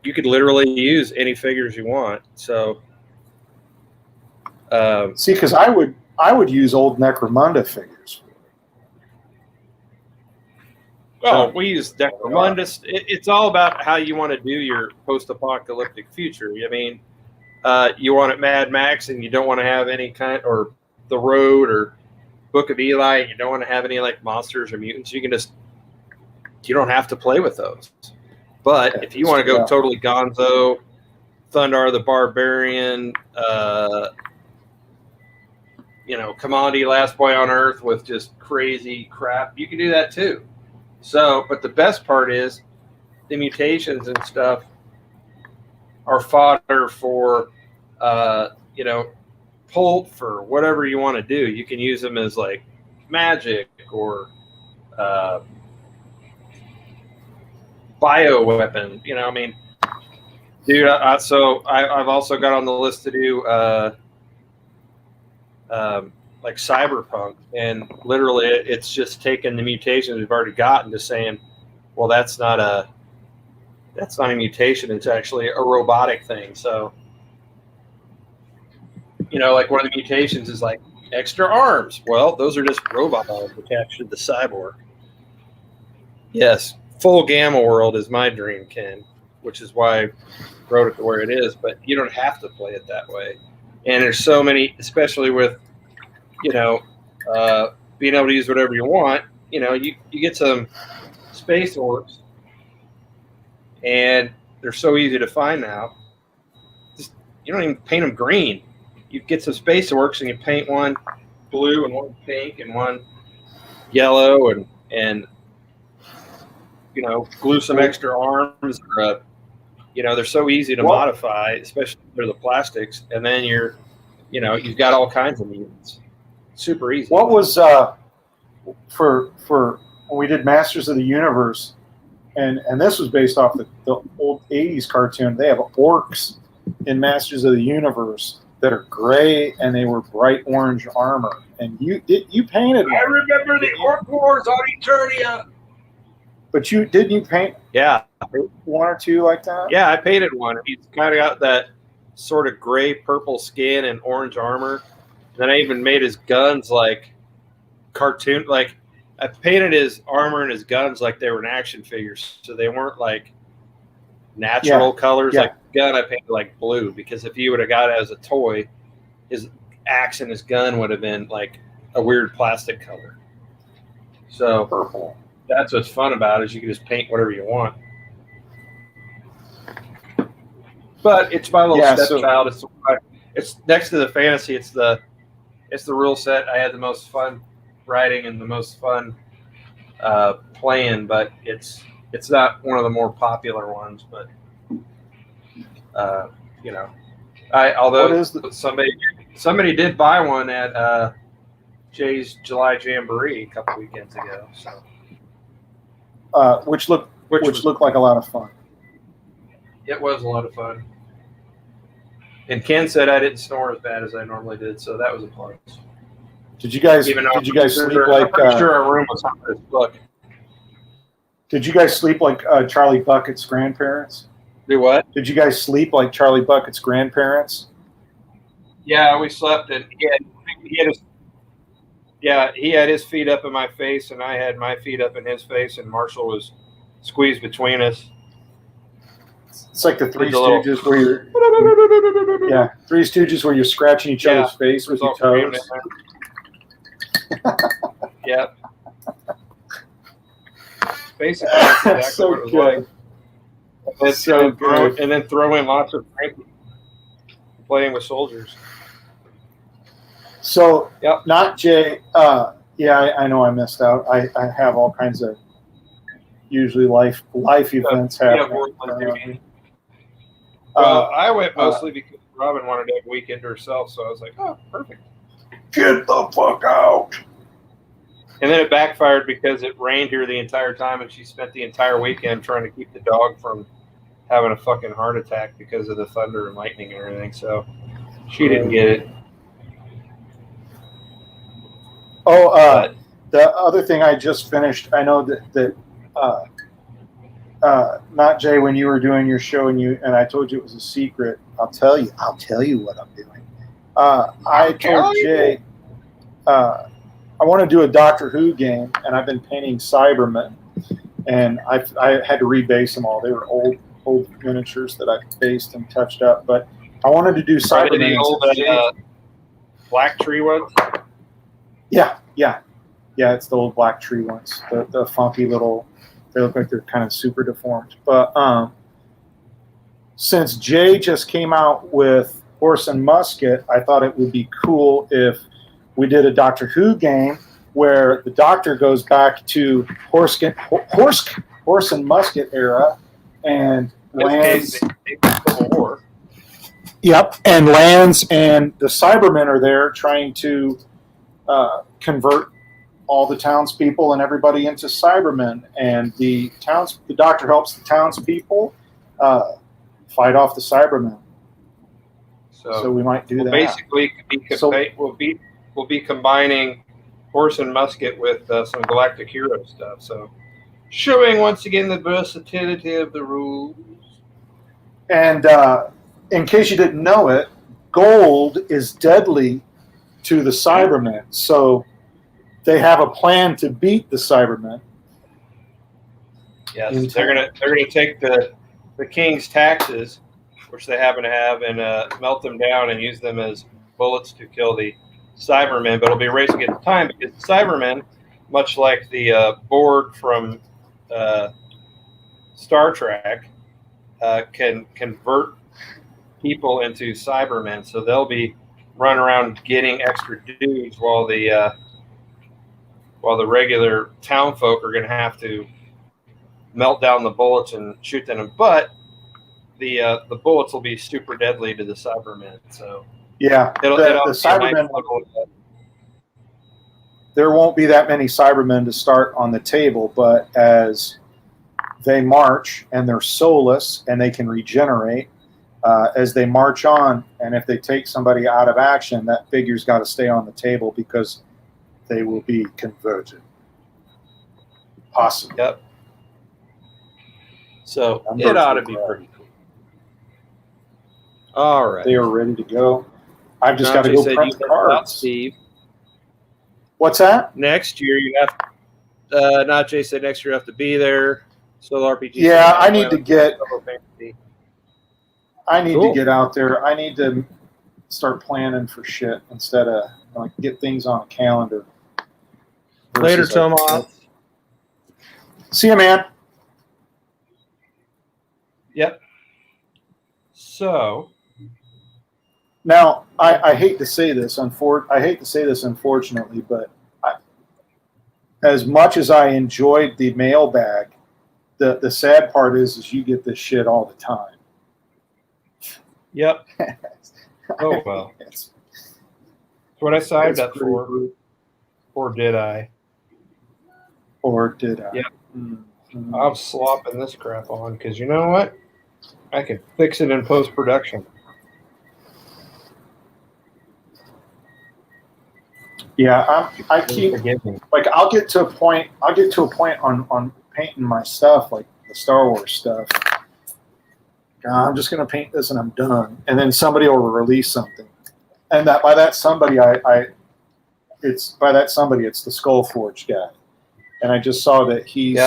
S1: you could literally use any figures you want. So,
S2: see, because I would use old Necromunda figures.
S1: Well, we use Necromunda. It's all about how you want to do your post-apocalyptic future. I mean, you want it Mad Max, and you don't want to have any kind, or The Road, or Book of Eli. You don't want to have any like monsters or mutants. You don't have to play with those. But if you want to go totally gonzo, Thundar the Barbarian, Commodity Last Boy on Earth with just crazy crap, you can do that too. So, but the best part is the mutations and stuff are fodder for, pulp, for whatever you want to do. You can use them as like magic or bio weapon. Dude. So I've also got on the list to do like cyberpunk, and literally it's just taking the mutations we've already got and just saying, well, that's not a mutation, it's actually a robotic thing. So like one of the mutations is like extra arms. Well, those are just robot arms attached to the cyborg. Yes, full gamma world is my dream, Ken, which is why I wrote it to where it is, but you don't have to play it that way. And there's so many, especially with being able to use whatever you want. You get some space orcs, and they're so easy to find now. You don't even paint them green. you get some space works and you paint one blue and one pink and one yellow and glue some extra arms. Or, they're so easy to modify, especially for the plastics. And then you've got all kinds of mutants. Super easy.
S2: What was for when we did Masters of the Universe, and this was based off the old 80s cartoon. They have orcs in Masters of the Universe that are gray, and they were bright orange armor. And you painted one.
S1: I remember the Orc Wars on Eternia.
S2: But you paint one or two like that?
S1: Yeah, I painted one. He's kind of got that sort of gray purple skin and orange armor. And then I even made his guns like cartoon. Like I painted his armor and his guns like they were an action figures, so they weren't like natural colors.
S2: Yeah.
S1: Like gun, I painted like blue because if you would have got it as a toy, his axe and his gun would have been like a weird plastic color. So
S2: purple.
S1: That's what's fun about it, is you can just paint whatever you want. But it's my little stepchild. It's next to the fantasy. It's the rule set I had the most fun writing and the most fun playing. But it's not one of the more popular ones. But although somebody did buy one at Jay's July Jamboree a couple weekends ago. So.
S2: Which looked like a lot of fun.
S1: It was a lot of fun. And Ken said I didn't snore as bad as I normally did, so that was a plus.
S2: Did you guys sleep like?
S1: I'm sure our room was hot as fuck.
S2: Did you guys sleep like Charlie Bucket's grandparents?
S1: Do what?
S2: Did you guys sleep like Charlie Bucket's grandparents?
S1: Yeah, we slept, and he had his feet up in my face, and I had my feet up in his face, and Marshall was squeezed between us.
S2: It's like the Three Stooges where you're Three Stooges where you're scratching each other's face with your toes.
S1: Yeah. Basically, that's exactly
S2: so
S1: what it was
S2: good.
S1: like.
S2: So good.
S1: And then throw in lots of playing with soldiers.
S2: So, not Jay. I know I missed out. I have all kinds of usually life events happening.
S1: Well, I went mostly because Robin wanted to have a weekend to herself, so I was like, oh, perfect.
S2: Get the fuck out.
S1: And then it backfired because it rained here the entire time, and she spent the entire weekend trying to keep the dog from having a fucking heart attack because of the thunder and lightning and everything. So she didn't get it.
S2: The other thing I just finished, I know that not Jay, when you were doing your show and I told you it was a secret. I'll tell you what I'm doing. I told Jay I want to do a Doctor Who game, and I've been painting Cybermen, and I had to rebase them all. They were old miniatures that I based and touched up, but I wanted to do Cybermen.
S1: The old black tree ones?
S2: Yeah. It's the old black tree ones, the funky little. They look like they're kind of super deformed. But since Jay just came out with Horse and Musket, I thought it would be cool if we did a Doctor Who game where the Doctor goes back to Horse and Musket era and lands.
S1: Civil War.
S2: Yep, and lands, and the Cybermen are there trying to convert all the townspeople and everybody into Cybermen, and the Doctor helps the townspeople fight off the Cybermen. So we might do that.
S1: Basically, we'll be combining Horse and Musket with some Galactic Hero stuff. So showing once again the versatility of the rules.
S2: And in case you didn't know it, gold is deadly to the Cybermen. So they have a plan to beat the Cybermen.
S1: Yes, they're gonna take the king's taxes, which they happen to have, and melt them down and use them as bullets to kill the Cybermen. But it'll be a race against time because the Cybermen, much like the Borg from Star Trek, can convert people into Cybermen. So they'll be run around getting extra dudes while the regular town folk are going to have to melt down the bullets and shoot them. But the bullets will be super deadly to the Cybermen. So
S2: yeah, the Cybermen. There won't be that many Cybermen to start on the table, but as they march and they're soulless and they can regenerate as they march on, and if they take somebody out of action, that figure's got to stay on the table because they will be converted. Possibly.
S1: Yep. So it ought to be pretty cool. All right.
S2: They are ready to go. I've just got to go print the cards.
S1: Steve.
S2: What's that?
S1: Next year you have Najee said next year you have to be there. Solo RPG.
S2: Yeah, I need to get to get out there. I need to start planning for shit instead of like get things on a calendar.
S1: Later, Tomas.
S2: See you, man.
S1: Yep. So
S2: now I hate to say this. Unfortunately, but as much as I enjoyed the mailbag, the sad part is you get this shit all the time.
S1: Yep. Oh well. That's what I signed up for. Or did I?
S2: Or did I?
S1: Yep. Mm-hmm. I'm slopping this crap on because you know what? I can fix it in post-production.
S2: Yeah, I keep like I'll get to a point on painting my stuff, like the Star Wars stuff. I'm just gonna paint this and I'm done. And then somebody will release something, and by that somebody it's the Skullforge guy, and I just saw that he's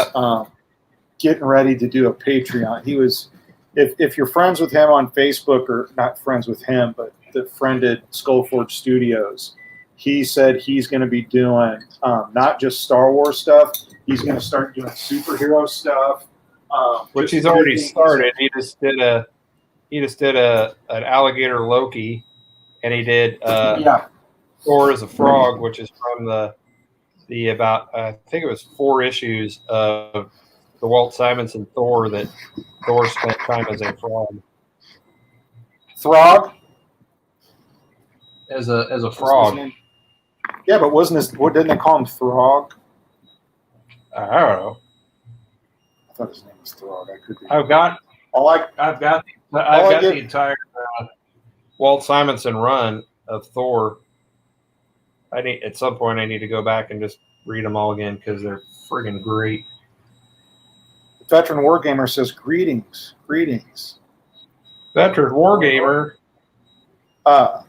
S2: getting ready to do a Patreon. He was, if you're friends with him on Facebook, or not friends with him, but that friended Skullforge Studios. He said he's going to be doing not just Star Wars stuff. He's going to start doing superhero stuff,
S1: which he's already started. He just did an alligator Loki, and he did Thor as a frog, which is from the about I think it was 4 issues of the Walt Simonson Thor that Thor spent time as a frog.
S2: Frog?
S1: As a frog.
S2: Yeah, but didn't they call him Throg?
S1: I don't know.
S2: I thought his name was Throg. I could be.
S1: I've got the entire Walt Simonson run of Thor. At some point I need to go back and just read them all again because they're friggin' great.
S2: The Veteran Wargamer says greetings.
S1: Veteran Wargamer.
S2: All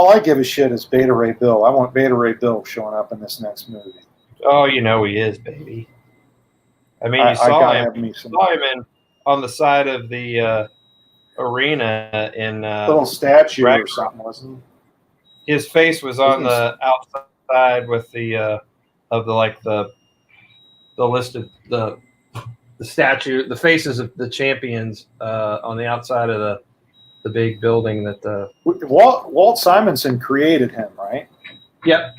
S2: I give a shit is Beta Ray Bill. I want Beta Ray Bill showing up in this next movie.
S1: Oh, you know he is, baby. I mean, you saw him on the side of the arena in
S2: little statue or something, wasn't he?
S1: His face was on the outside with the list of the statue, the faces of the champions on the outside of the big building that
S2: Walt Simonson created him, right?
S1: Yep,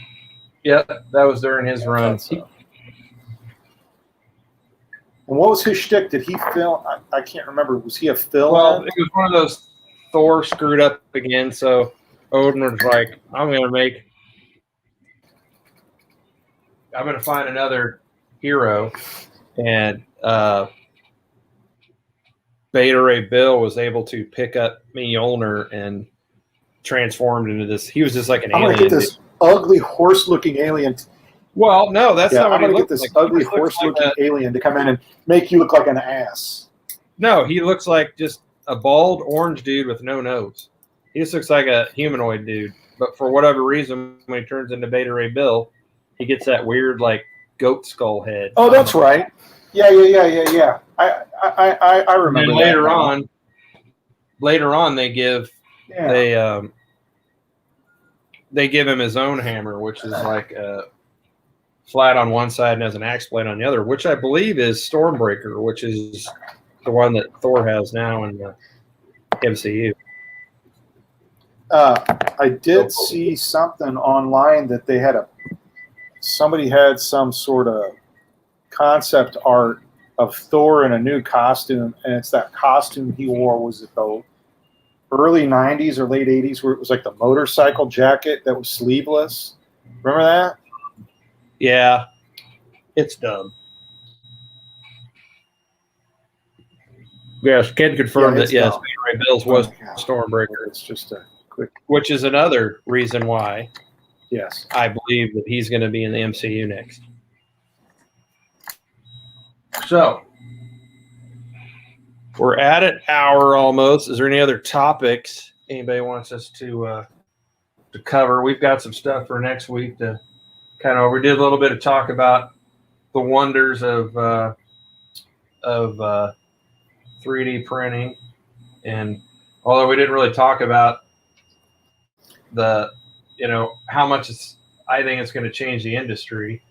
S1: that was during his run.
S2: So. And what was his shtick? Did he film? I can't remember. Was he a fill?
S1: Well, it was one of those Thor screwed up again. So Odin was like, "I'm going to find another hero," and Beta Ray Bill was able to pick up Mjolnir and transformed into this. He was just like an alien.
S2: I'm going to get this ugly horse-looking alien.
S1: Well, no, that's not what he looked like.
S2: I'm going to get this ugly horse-looking alien to come in and make you look like an ass.
S1: No, he looks like just a bald orange dude with no nose. He just looks like a humanoid dude. But for whatever reason, when he turns into Beta Ray Bill, he gets that weird like goat skull head.
S2: Oh, that's right. Yeah. I remember.
S1: And later on, they give they give him his own hammer, which is like flat on one side and has an axe blade on the other, which I believe is Stormbreaker, which is the one that Thor has now in the MCU.
S2: I did see something online that they had somebody had some sort of concept art of Thor in a new costume, and it's that costume he wore. Was it the early '90s or late '80s, where it was like the motorcycle jacket that was sleeveless? Remember that?
S1: Yeah, it's dumb. Yes, Ken confirmed that. Yes, Ray Bills was Stormbreaker.
S2: It's just a quick.
S1: Which is another reason why.
S2: Yes,
S1: I believe that he's going to be in the MCU next. So we're at an hour almost. Is there any other topics anybody wants us to cover? We've got some stuff for next week to kind of. We did a little bit of talk about the wonders of 3D printing, and although we didn't really talk about how much I think it's going to change the industry.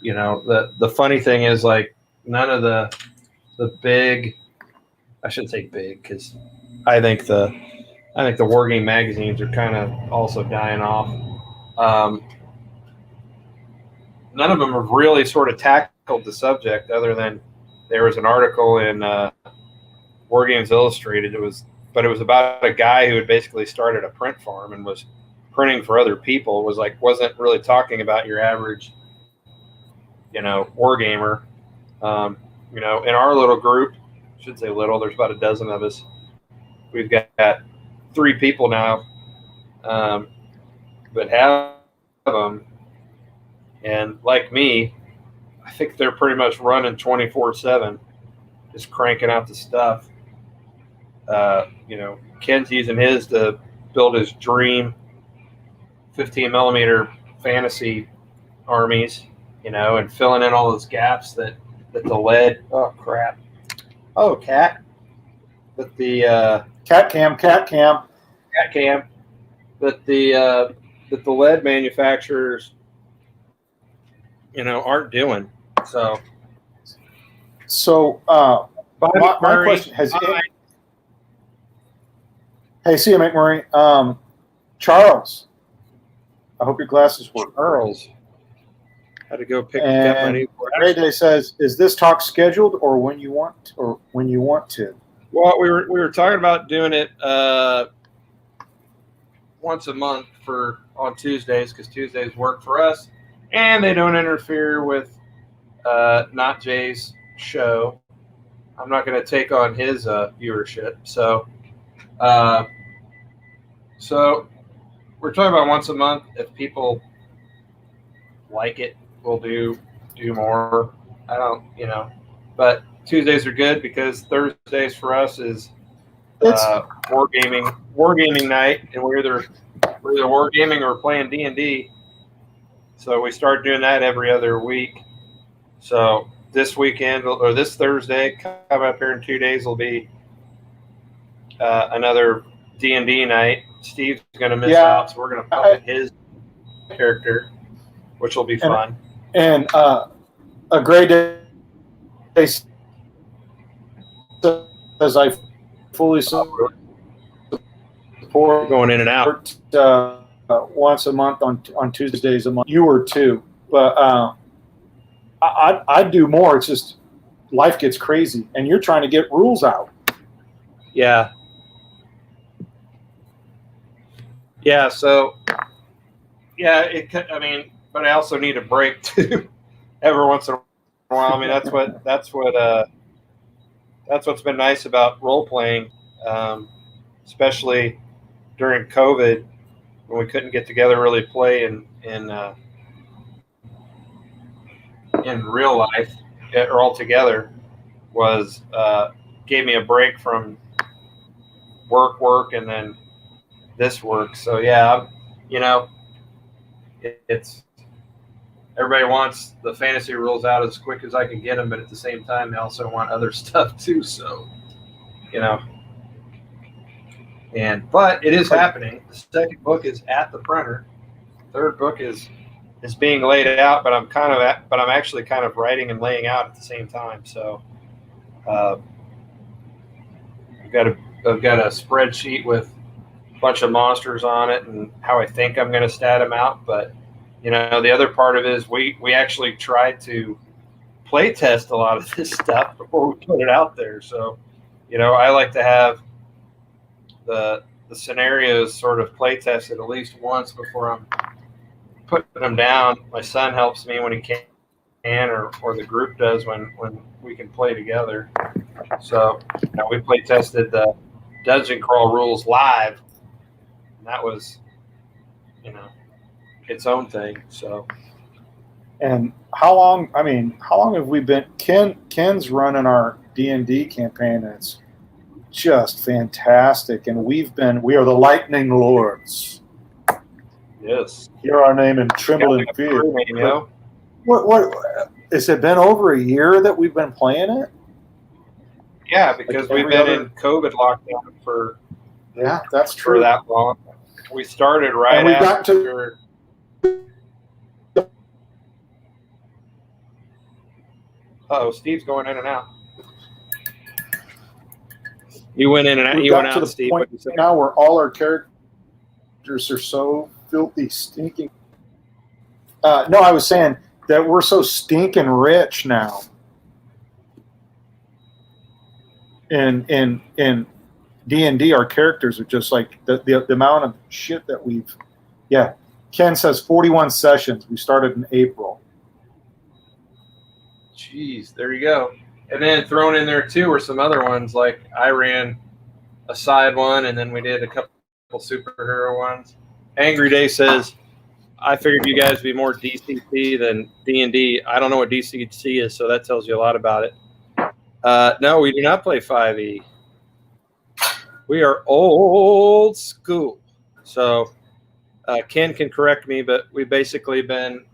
S1: The funny thing is, like, none of the big, I shouldn't say big, because I think the wargame magazines are kind of also dying off. None of them have really sort of tackled the subject, other than there was an article in Wargames Illustrated. It was about a guy who had basically started a print farm and was printing for other people. Wasn't really talking about your average, wargamer. In our little group, I should say little, there's about a dozen of us. We've got 3 people now, but half of them, and like me, I think they're pretty much running 24/7, just cranking out the stuff. Ken's using his to build his dream 15 millimeter fantasy armies, and filling in all those gaps that the lead. Oh crap! Oh cat. That the
S2: cat cam.
S1: That the lead manufacturers, aren't doing.
S2: So my question has. Hey, see you, McMurray. Charles, I hope your glasses work.
S1: Charles had to go pick up my new.
S2: Ray Day says, "Is this talk scheduled or when you want to?"
S1: Well, we were talking about doing it once a month on Tuesdays, because Tuesdays work for us, and they don't interfere with Not Jay's show. I'm not going to take on his viewership, so we're talking about once a month. If people like it, we'll do more. I don't, but Tuesdays are good because Thursdays for us is wargaming night, and we're either wargaming or playing D&D. So we start doing that every other week. So this weekend or this Thursday, come up here in 2 days, will be another D&D night. Steve's going to miss out, so we're going to puppet his character, which will be fun.
S2: And a great day says I fully support
S1: going in and out
S2: once a month on Tuesdays a month. You were too, but I'd do more. It's just life gets crazy, and you're trying to get rules out.
S1: Yeah. Yeah. So, yeah, but I also need a break too, every once in a while. I mean, that's what's been nice about role playing, especially during COVID when we couldn't get together, really play in real life or all together, was gave me a break from work and then this work. So yeah, it's everybody wants the fantasy rules out as quick as I can get them, but at the same time they also want other stuff too. So but it is happening. The second book is at the printer. Third book is being laid out, but I'm actually kind of writing and laying out at the same time. So I've got a spreadsheet with bunch of monsters on it and how I think I'm going to stat them out. But the other part of it is we actually tried to play test a lot of this stuff before we put it out there. So, I like to have the scenarios sort of play tested at least once before I'm putting them down. My son helps me when he can, or the group does when we can play together. So we play tested the dungeon crawl rules live, and that was its own thing. So,
S2: and how long have we been? Ken's running our D&D campaign, and it's just fantastic. And we are the Lightning Lords.
S1: Yes.
S2: Hear our name and tremble in fear. What has it been over a year that we've been playing it?
S1: Yeah, because we've been in COVID lockdown for
S2: that's true.
S1: For that long. We started right after. Steve's going in and out. You went in and out. You went out, Steve.
S2: Point now where all our characters are so filthy, stinking. No, I was saying that we're so stinking rich now. In D&D, our characters are just like the amount of shit that we've. Yeah, Ken says 41 sessions. We started in April.
S1: Jeez, there you go. And then thrown in there too were some other ones. Like I ran a side one, and then we did a couple superhero ones. Angry Day says, "I figured you guys would be more DCC than D&D. I don't know what DCC is, so that tells you a lot about it." No, we do not play 5e. We are old school. So Ken can correct me, but we've basically been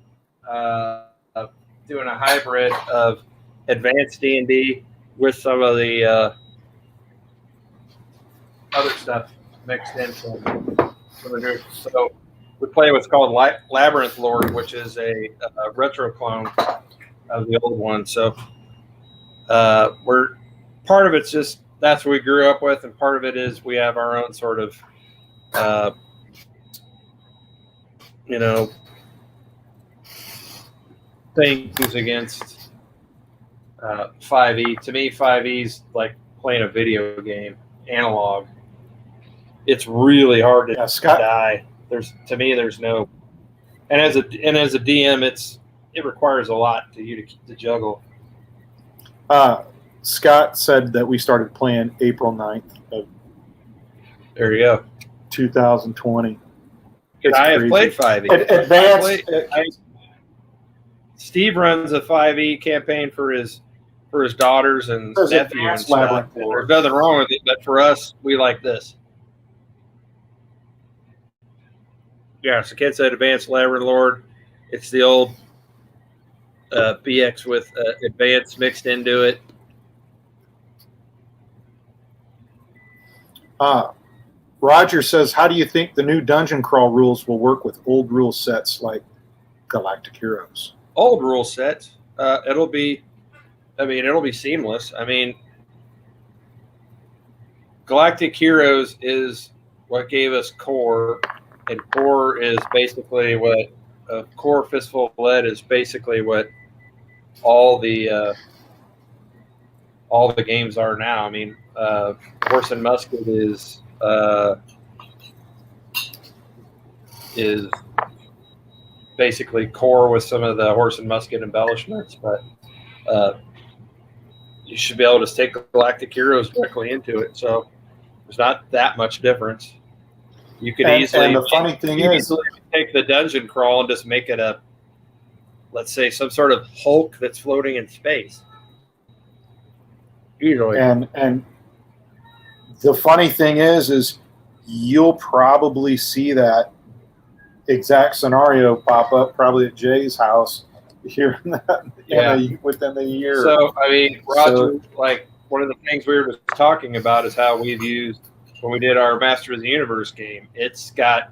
S1: doing a hybrid of advanced D&D with some of the other stuff mixed in. So we play what's called Labyrinth Lord, which is a retro clone of the old one. So we're part of it's just that's what we grew up with, and part of it is we have our own sort of things against 5e. To me, 5e is like playing a video game, analog. It's really hard to die. There's no, and as a DM, it requires a lot to juggle.
S2: Scott said that we started playing April 9th of
S1: there you go
S2: 2020.
S1: I have played 5e.
S2: Advanced.
S1: Steve runs a 5e campaign for his daughters and nephew and stuff. And there's nothing wrong with it, but for us, we like this. Yeah, so Ken said Advanced Labyrinth Lord. It's the old BX with Advanced mixed into it.
S2: Roger says, how do you think the new dungeon crawl rules will work with old rule sets like Galactic Heroes?
S1: Old rule sets, it'll be seamless. I mean, Galactic Heroes is what gave us core, and core is basically what core Fistful of Lead is basically what all the games are now. I mean, Horse and Musket is basically core with some of the Horse and Musket embellishments, but you should be able to take Galactic Heroes directly into it. So there's not that much difference. You could easily.
S2: And the funny thing is,
S1: take the dungeon crawl and just make it let's say, some sort of Hulk that's floating in space. Usually.
S2: And the funny thing is you'll probably see that exact scenario pop up probably at Jay's house here within the year.
S1: So, I mean, Roger, like one of the things we were just talking about is how we've used when we did our Master of the Universe game. It's got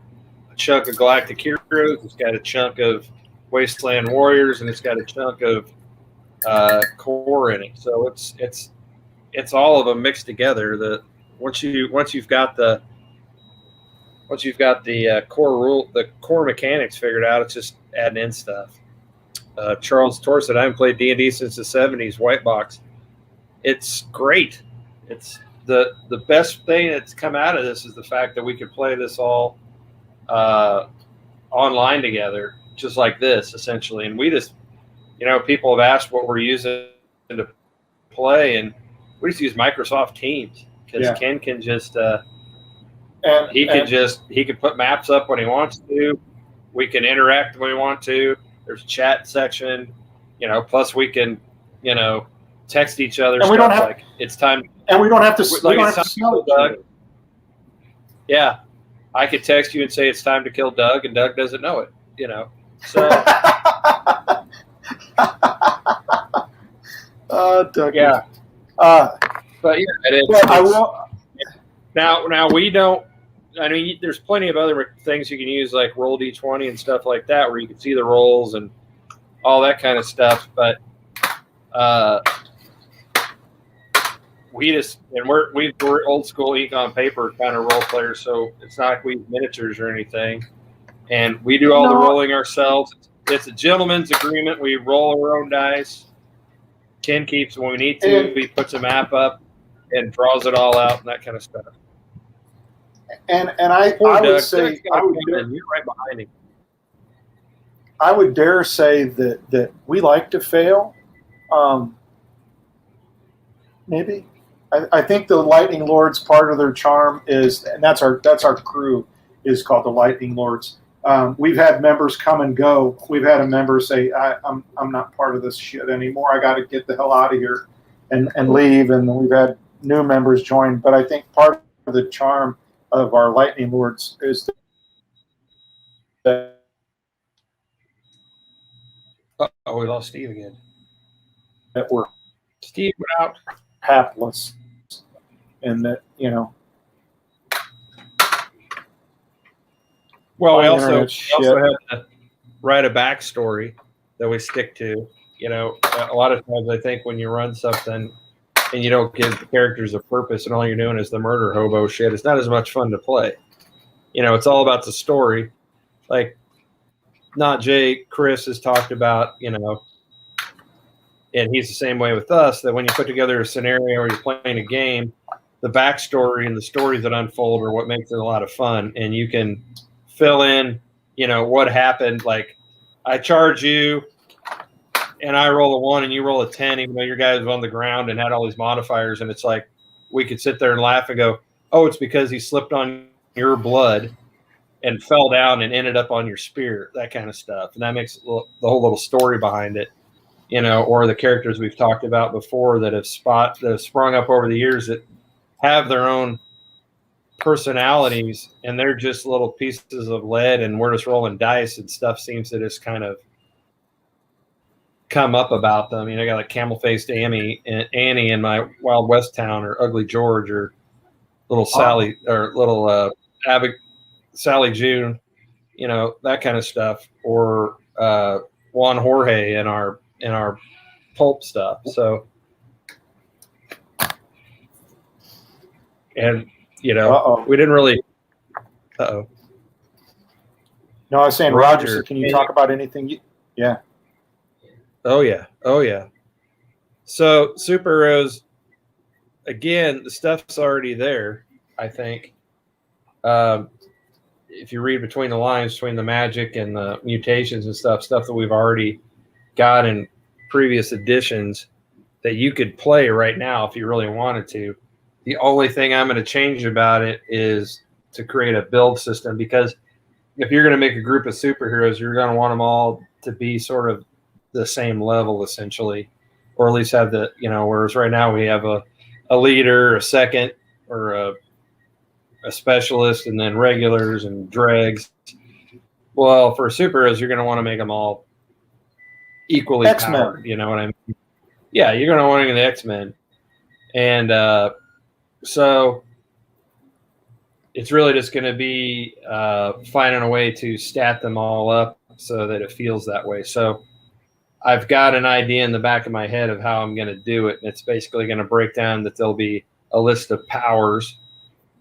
S1: a chunk of Galactic Heroes, it's got a chunk of Wasteland Warriors, and it's got a chunk of core in it. So it's all of them mixed together. Once you've got the once you've got the core mechanics figured out, it's just adding in stuff. Charles Torr said, I haven't played D&D since the 70s, white box. It's great. It's the best thing that's come out of this is the fact that we could play this all online together, just like this, essentially. And we just, people have asked what we're using to play, and we just use Microsoft Teams because Ken can just he can put maps up when he wants to. We can interact when we want to. There's a chat section, plus we can, text each other.
S2: And we don't have
S1: it's time.
S2: And we don't have to smell each other.
S1: Yeah, I could text you and say it's time to kill Doug, and Doug doesn't know it. So.
S2: Doug.
S1: Yeah. But
S2: I will.
S1: Now we don't. I mean, there's plenty of other things you can use, like Roll D20 and stuff like that, where you can see the rolls and all that kind of stuff. But we're old school ink on paper kind of role players, so it's not like we use miniatures or anything. And we do all the rolling ourselves. It's a gentleman's agreement. We roll our own dice. Ken keeps when we need to. He puts a map up and draws it all out and that kind of stuff.
S2: And I would say
S1: you're right behind him.
S2: I would dare say that we like to fail. Maybe I think the Lightning Lords, part of their charm is, and that's our crew, is called the Lightning Lords. We've had members come and go. We've had a member say, I'm not part of this shit anymore. I got to get the hell out of here and leave. And we've had new members join. But I think part of the charm of our Lightning Lords is that.
S1: Oh, we lost Steve again.
S2: That we're
S1: Steve out.
S2: Hapless. And that,
S1: Well, we also had to write a backstory that we stick to. A lot of times I think when you run something and you don't give the characters a purpose and all you're doing is the murder hobo shit, it's not as much fun to play. It's all about the story. Like, Not Jay, Chris has talked about, and he's the same way with us, that when you put together a scenario or you're playing a game, the backstory and the stories that unfold are what makes it a lot of fun. And you can fill in, what happened. Like, I charge you and I roll a 1 and you roll a 10, even though your guy was on the ground and had all these modifiers. And it's like, we could sit there and laugh and go, oh, it's because he slipped on your blood and fell down and ended up on your spear, that kind of stuff. And that makes the whole little story behind it, or the characters we've talked about before that have sprung up over the years that have their own personalities, and they're just little pieces of lead, and we're just rolling dice, and stuff seems to just kind of come up about them. I got like camel-faced Annie in my Wild West town, or Ugly George, or little Sally, or little Sally June, that kind of stuff, or Juan Jorge in our pulp stuff. So, and we didn't really. No,
S2: I was saying, Roger, can you talk about anything? Yeah.
S1: Oh yeah. So superheroes, again, the stuff's already there. I think. If you read between the lines, between the magic and the mutations and stuff that we've already got in previous editions that you could play right now if you really wanted to. The only thing I'm going to change about it is to create a build system, because if you're going to make a group of superheroes, you're going to want them all to be sort of the same level, essentially, or at least have the, whereas right now we have a leader, a second, or a specialist, and then regulars and dregs. Well, for superheroes, you're going to want to make them all equally
S2: X-Men.
S1: powered. You know what I mean? Yeah, you're going to want to get the X-Men. And so it's really just going to be finding a way to stat them all up so that it feels that way. So I've got an idea in the back of my head of how I'm going to do it. And it's basically going to break down that there'll be a list of powers,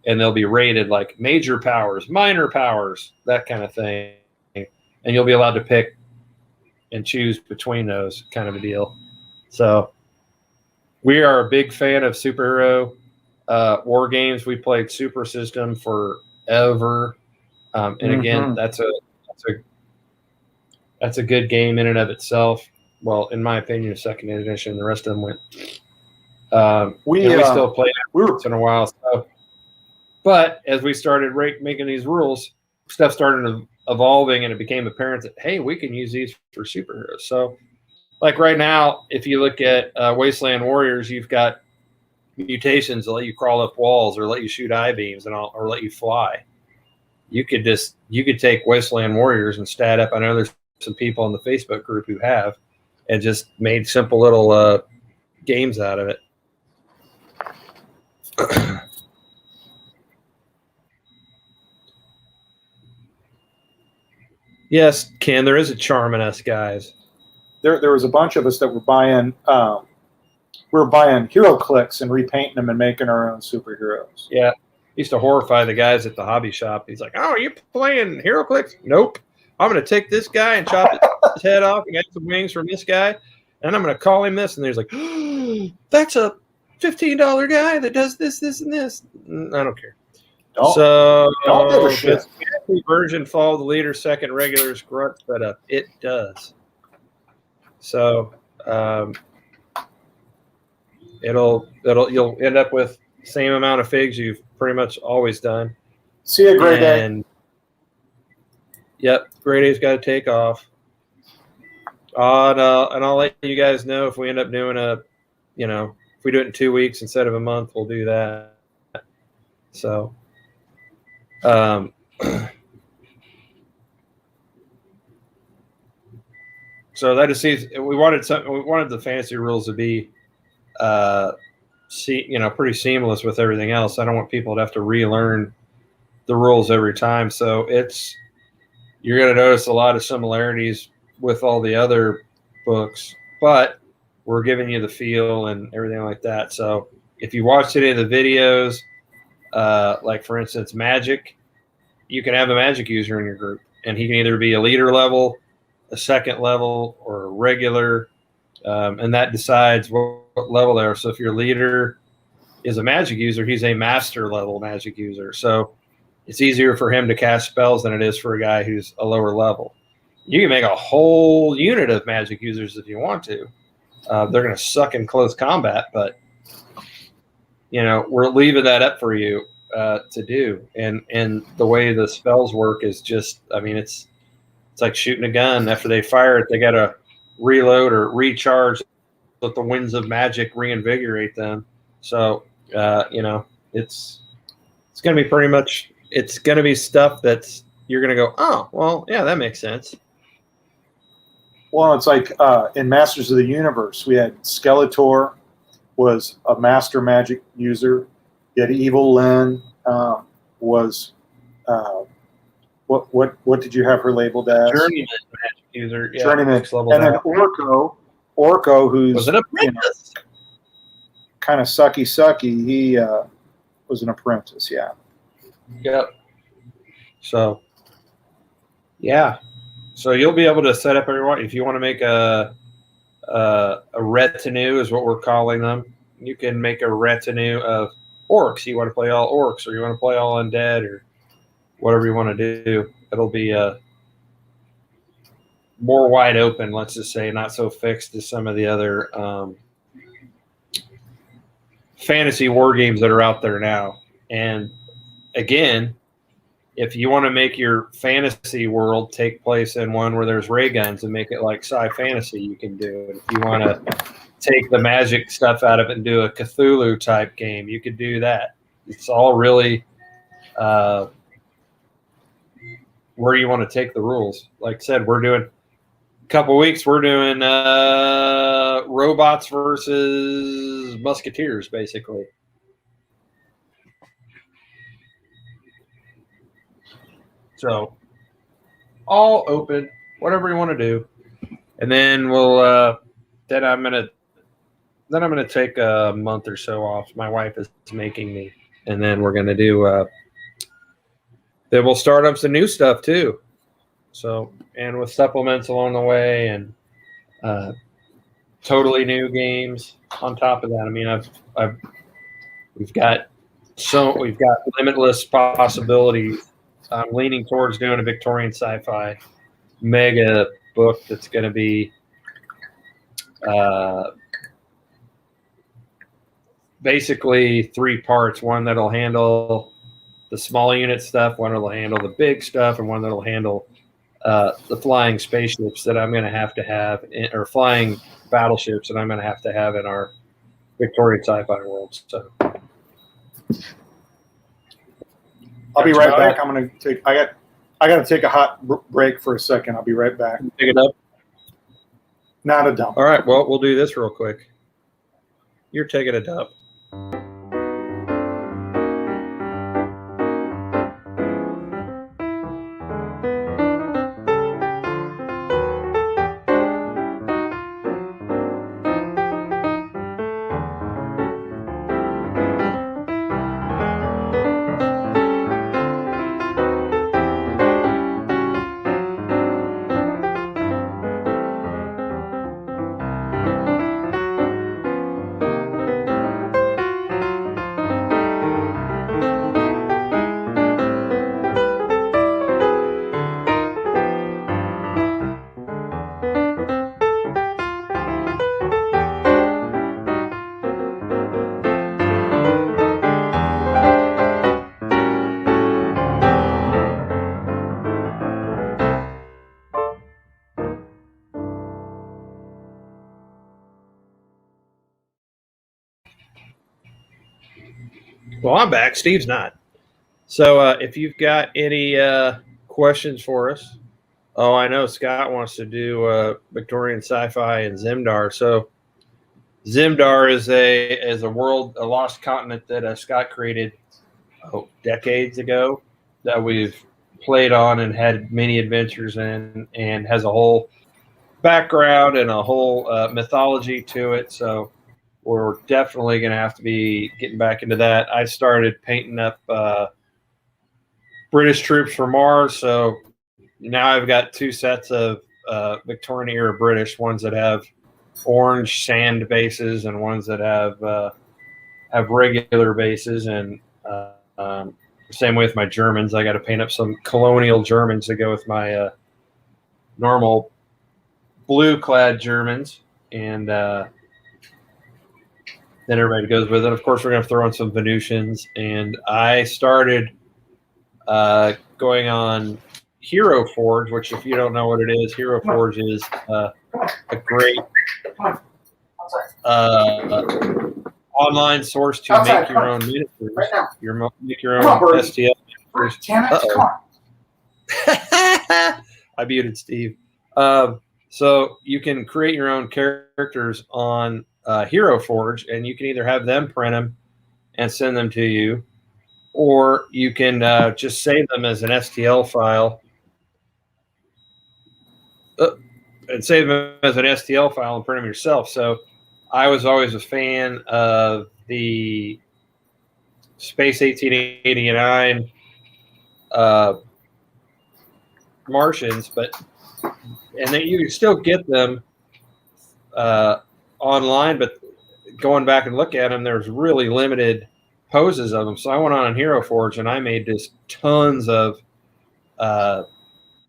S1: and they'll be rated like major powers, minor powers, that kind of thing. And you'll be allowed to pick and choose between those kind of a deal. So we are a big fan of superhero war games. We played Super System forever. And again, that's a good game in and of itself. Well, in my opinion, a second edition. The rest of them went. We still play it once in a while. So. But as we started making these rules, stuff started evolving, and it became apparent that, hey, we can use these for superheroes. So, like right now, if you look at Wasteland Warriors, you've got mutations that let you crawl up walls or let you shoot eye beams or let you fly. You could take Wasteland Warriors and stat up. I know there's some people in the Facebook group who have, and just made simple little games out of it. Yes, Ken, there is a charm in us guys.
S2: There was a bunch of us that were buying hero clicks and repainting them and making our own superheroes.
S1: Yeah. Used to horrify the guys at the hobby shop. He's like, "Oh, are you playing hero clicks?" Nope. I'm going to take this guy and chop his head off and get some wings from this guy, and I'm going to call him this. And there's like, "Oh, that's a $15 guy that does this, this, and this." I don't care. Don't give a shit. The version follow the leader second regular's grunt setup. It does. So you'll end up with the same amount of figs you've pretty much always done.
S2: See you, Grey Day.
S1: Yep, Grey Day's got to take off. And I'll let you guys know if we end up doing if we do it in 2 weeks instead of a month, we'll do that. So. So that is, we wanted the fantasy rules to be, pretty seamless with everything else. I don't want people to have to relearn the rules every time. So you're going to notice a lot of similarities with all the other books, but we're giving you the feel and everything like that. So if you watched any of the videos, like for instance, Magic, you can have a Magic user in your group, and he can either be a leader level, a second level, or a regular, and that decides what level they are. So if your leader is a Magic user, he's a master level Magic user. So it's easier for him to cast spells than it is for a guy who's a lower level. You can make a whole unit of Magic users if you want to. They're going to suck in close combat, but we're leaving that up for you to do. And the way the spells work is just, it's like shooting a gun. After they fire it, they got to reload or recharge, let the winds of magic reinvigorate them. So, it's going to be pretty much, it's going to be stuff that's, you're going to go, oh, well, yeah, that makes sense.
S2: Well, it's like in Masters of the Universe, we had Skeletor was a master magic user. You had Evil Lyn was what did you have her labeled as?
S1: Journeyman magic user. Yeah,
S2: Journeyman. And then Orko, who's
S1: was an apprentice.
S2: Kind of sucky. He was an apprentice. Yeah.
S1: Yep. So. Yeah. So you'll be able to set up everyone if you want to make a retinue is what we're calling them. You can make a retinue of orcs. You want to play all orcs, or you want to play all undead, or whatever you want to do. It'll be more wide open, let's just say, not so fixed as some of the other fantasy war games that are out there now. And again, if you want to make your fantasy world take place in one where there's ray guns and make it like sci-fantasy, you can do it. If you want to take the magic stuff out of it and do a Cthulhu type game, you could do that. It's all really where you want to take the rules. Like I said, we're doing a couple weeks, we're doing robots versus musketeers, basically. So all open, whatever you want to do. And then we'll then I'm gonna take a month or so off. My wife is making me and then we're going to do. Then we'll start up some new stuff too. So, and with supplements along the way, and totally new games on top of that. I mean, we've got limitless possibilities. I'm leaning towards doing a Victorian sci-fi mega book that's going to be basically 3 parts. One that'll handle the small unit stuff, one that'll handle the big stuff, and one that'll handle the flying spaceships that I'm going to have, or flying battleships that I'm going to have in our Victorian sci-fi world. So
S2: I'll be right back. I'm going to take. I got to take a hot break for a second. I'll be right back.
S1: Pick it up.
S2: Not a dump.
S1: All right. Well, we'll do this real quick. You're taking a dump. Well, I'm back. Steve's not. So if you've got any questions for us, I know Scott wants to do Victorian sci-fi and Zemdar. So Zemdar is a world, a lost continent that Scott created decades ago that we've played on and had many adventures in, and has a whole background and a whole mythology to it. So we're definitely going to have to be getting back into that. I started painting up British troops for Mars, so now I've got 2 sets of Victorian era British, ones that have orange sand bases and ones that have regular bases. And same way with my Germans. I got to paint up some colonial Germans to go with my normal blue-clad Germans, and then everybody goes with it. Of course, we're going to throw in some Venusians. And I started going on Hero Forge, which, if you don't know what it is, Hero Forge is a great online source to make your own miniatures. Make your own STL miniatures. I muted Steve. So you can create your own characters on Hero Forge, and you can either have them print them and send them to you, or you can just save them as an STL file and save them as an STL file and print them yourself. So I was always a fan of the Space 1889 Martians, and then you can still get them online, but going back and look at them, there's really limited poses of them. So I went on Hero Forge and I made just tons of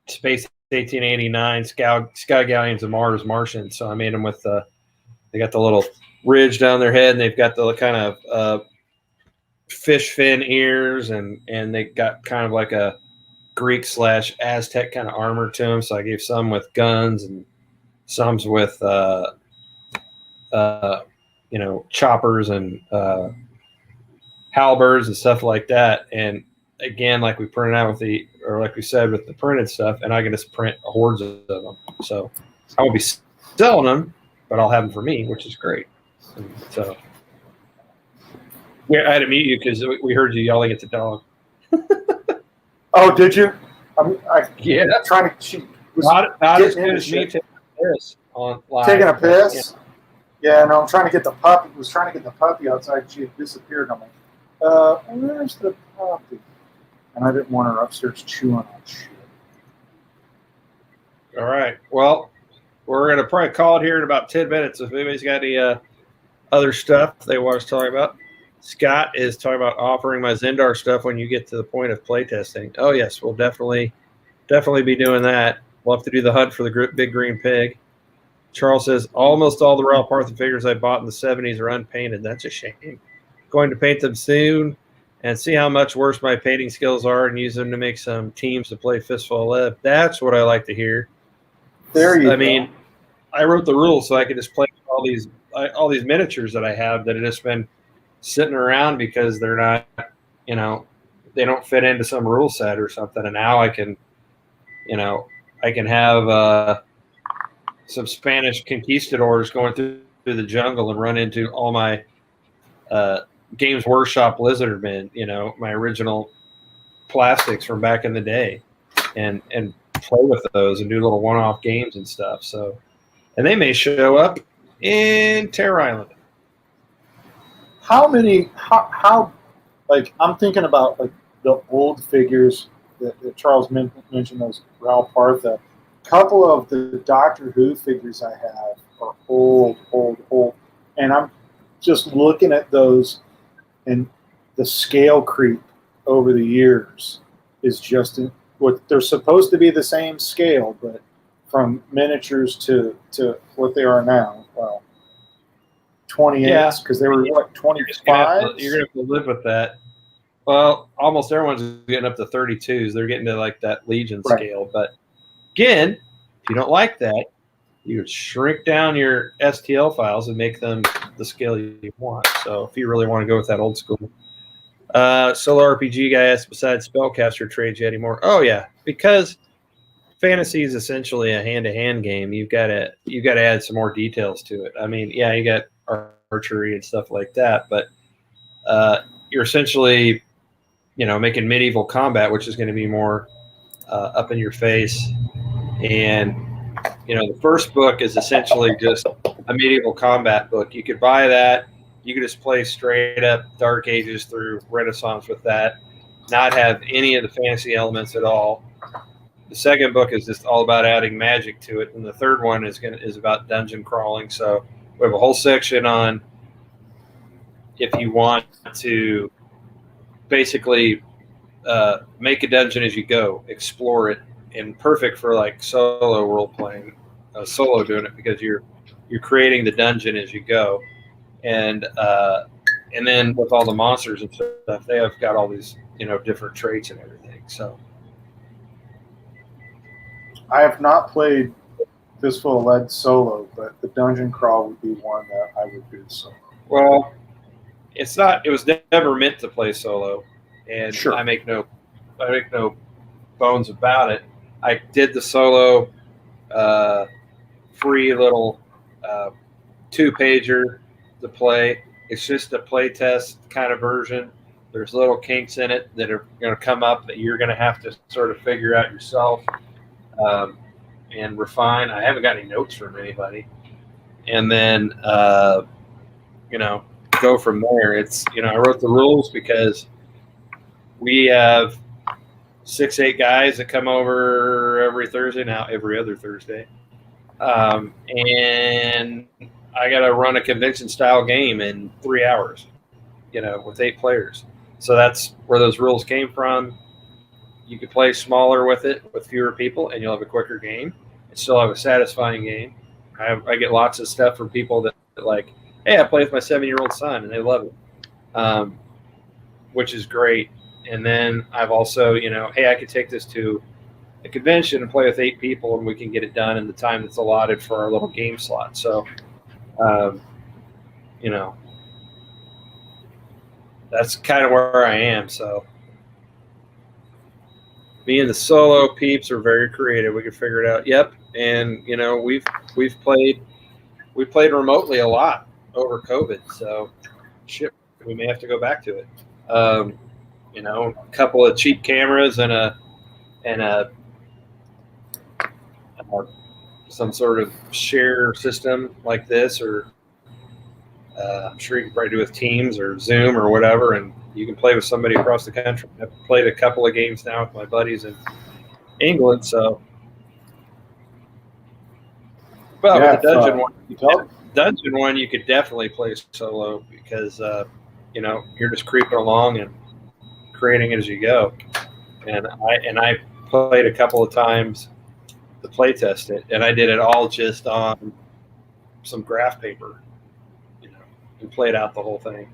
S1: Space 1889 Sky Galleons of Mars Martians. So I made them with they got the little ridge down their head, and they've got the kind of fish fin ears, and they got kind of like a Greek/Aztec kind of armor to them. So I gave some with guns and some with choppers and halberds and stuff like that. And again, like we printed out like we said with the printed stuff, and I can just print hordes of them. So I won't be selling them, but I'll have them for me, which is great. And so I had to mute you because we heard you yelling at the dog.
S2: Oh, did you?
S1: Yeah.
S2: Trying to. She was
S1: not as good as me taking a piss on live.
S2: Taking a piss? Yeah, no, I'm trying to get the puppy. Was trying to get the puppy outside. She had disappeared on me. Where's the puppy? And I didn't want her upstairs chewing on shit.
S1: All right. Well, we're going to probably call it here in about 10 minutes. If anybody's got any other stuff they want us to talk about. Scott is talking about offering my Zendar stuff when you get to the point of playtesting. Oh, yes. We'll definitely be doing that. We'll have to do the hunt for the big green pig. Charles says, almost all the Royal Partha figures I bought in the 70s are unpainted. That's a shame. Going to paint them soon and see how much worse my painting skills are and use them to make some teams to play Fistful of Lead. That's what I like to hear.
S2: There you go.
S1: I mean, I wrote the rules so I could just play all these miniatures that I have that have just been sitting around because they're not, they don't fit into some rule set or something. And now I can have some Spanish conquistadors going through the jungle and run into all my Games Workshop Lizardmen, my original plastics from back in the day, and play with those and do little one-off games and stuff. So, and they may show up in Terror Island.
S2: How I'm thinking about like the old figures that Charles mentioned, those Raoul Partha. A couple of the Doctor Who figures I have are old, and I'm just looking at those, and the scale creep over the years is just what they're supposed to be the same scale, but from miniatures to what they are now. Well, 28s, because they were like 25s.
S1: You're going to have to live with that. Well, almost everyone's getting up to 32s. They're getting to like that Legion scale. But again, if you don't like that, you would shrink down your STL files and make them the scale you want. So if you really want to go with that old school. Solo RPG guy asks, besides spellcaster trades you anymore? Oh yeah, because fantasy is essentially a hand-to-hand game. You've got to add some more details to it. I mean, yeah, you got archery and stuff like that, but you're essentially, making medieval combat, which is going to be more up in your face. And the first book is essentially just a medieval combat book. You could buy that. You could just play straight up Dark Ages through Renaissance with that, not have any of the fantasy elements at all. The second book is just all about adding magic to it, and the third one is about dungeon crawling. So we have a whole section on if you want to basically make a dungeon as you go, explore it, and perfect for like solo role playing, solo doing it because you're creating the dungeon as you go, and then with all the monsters and stuff, they have got all these different traits and everything. So
S2: I have not played Fistful of Lead solo, but the dungeon crawl would be one that I would do solo.
S1: Well, it's not. It was never meant to play solo, and
S2: sure.
S1: I make no bones about it. I did the solo free little 2-pager to play. It's just a play test kind of version. There's little kinks in it that are going to come up that you're going to have to sort of figure out yourself and refine. I haven't got any notes from anybody. And then, go from there. It's, I wrote the rules because we have 6-8 guys that come over every Thursday, now every other Thursday. And I got to run a convention style game in 3 hours, with 8 players. So that's where those rules came from. You could play smaller with it with fewer people and you'll have a quicker game and still have a satisfying game. I get lots of stuff from people that like, hey, I play with my 7-year-old son and they love it, which is great. And then I've also, hey, I could take this to a convention and play with 8 people and we can get it done in the time that's allotted for our little game slot. So, that's kind of where I am. So me and the solo peeps are very creative. We can figure it out. Yep. And, we've played remotely a lot over COVID. So shit, we may have to go back to it. A couple of cheap cameras and some sort of share system like this, or I'm sure you can probably do with Teams or Zoom or whatever, and you can play with somebody across the country. I've played a couple of games now with my buddies in England, so. But with the dungeon one, you could definitely play solo because you're just creeping along and creating it as you go. And I played a couple of times to play test it, and I did it all just on some graph paper, and played out the whole thing.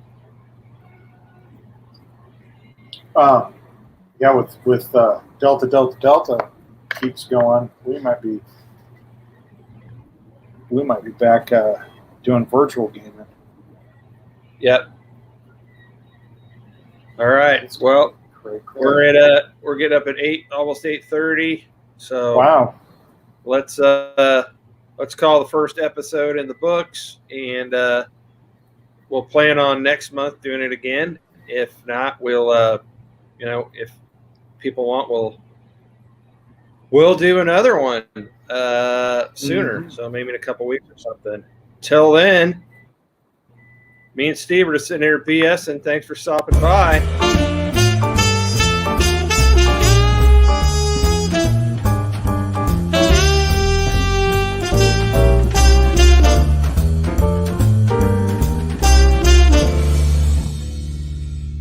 S2: With Delta keeps going. We might be back doing virtual gaming.
S1: Yep. All right. Well, we're getting up at almost 8:30. So
S2: wow.
S1: Let's call the first episode in the books, and we'll plan on next month doing it again. If not, we'll if people want, we'll do another one sooner. So maybe in a couple weeks or something. Till then, me and Steve are just sitting here BSing. Thanks for stopping by.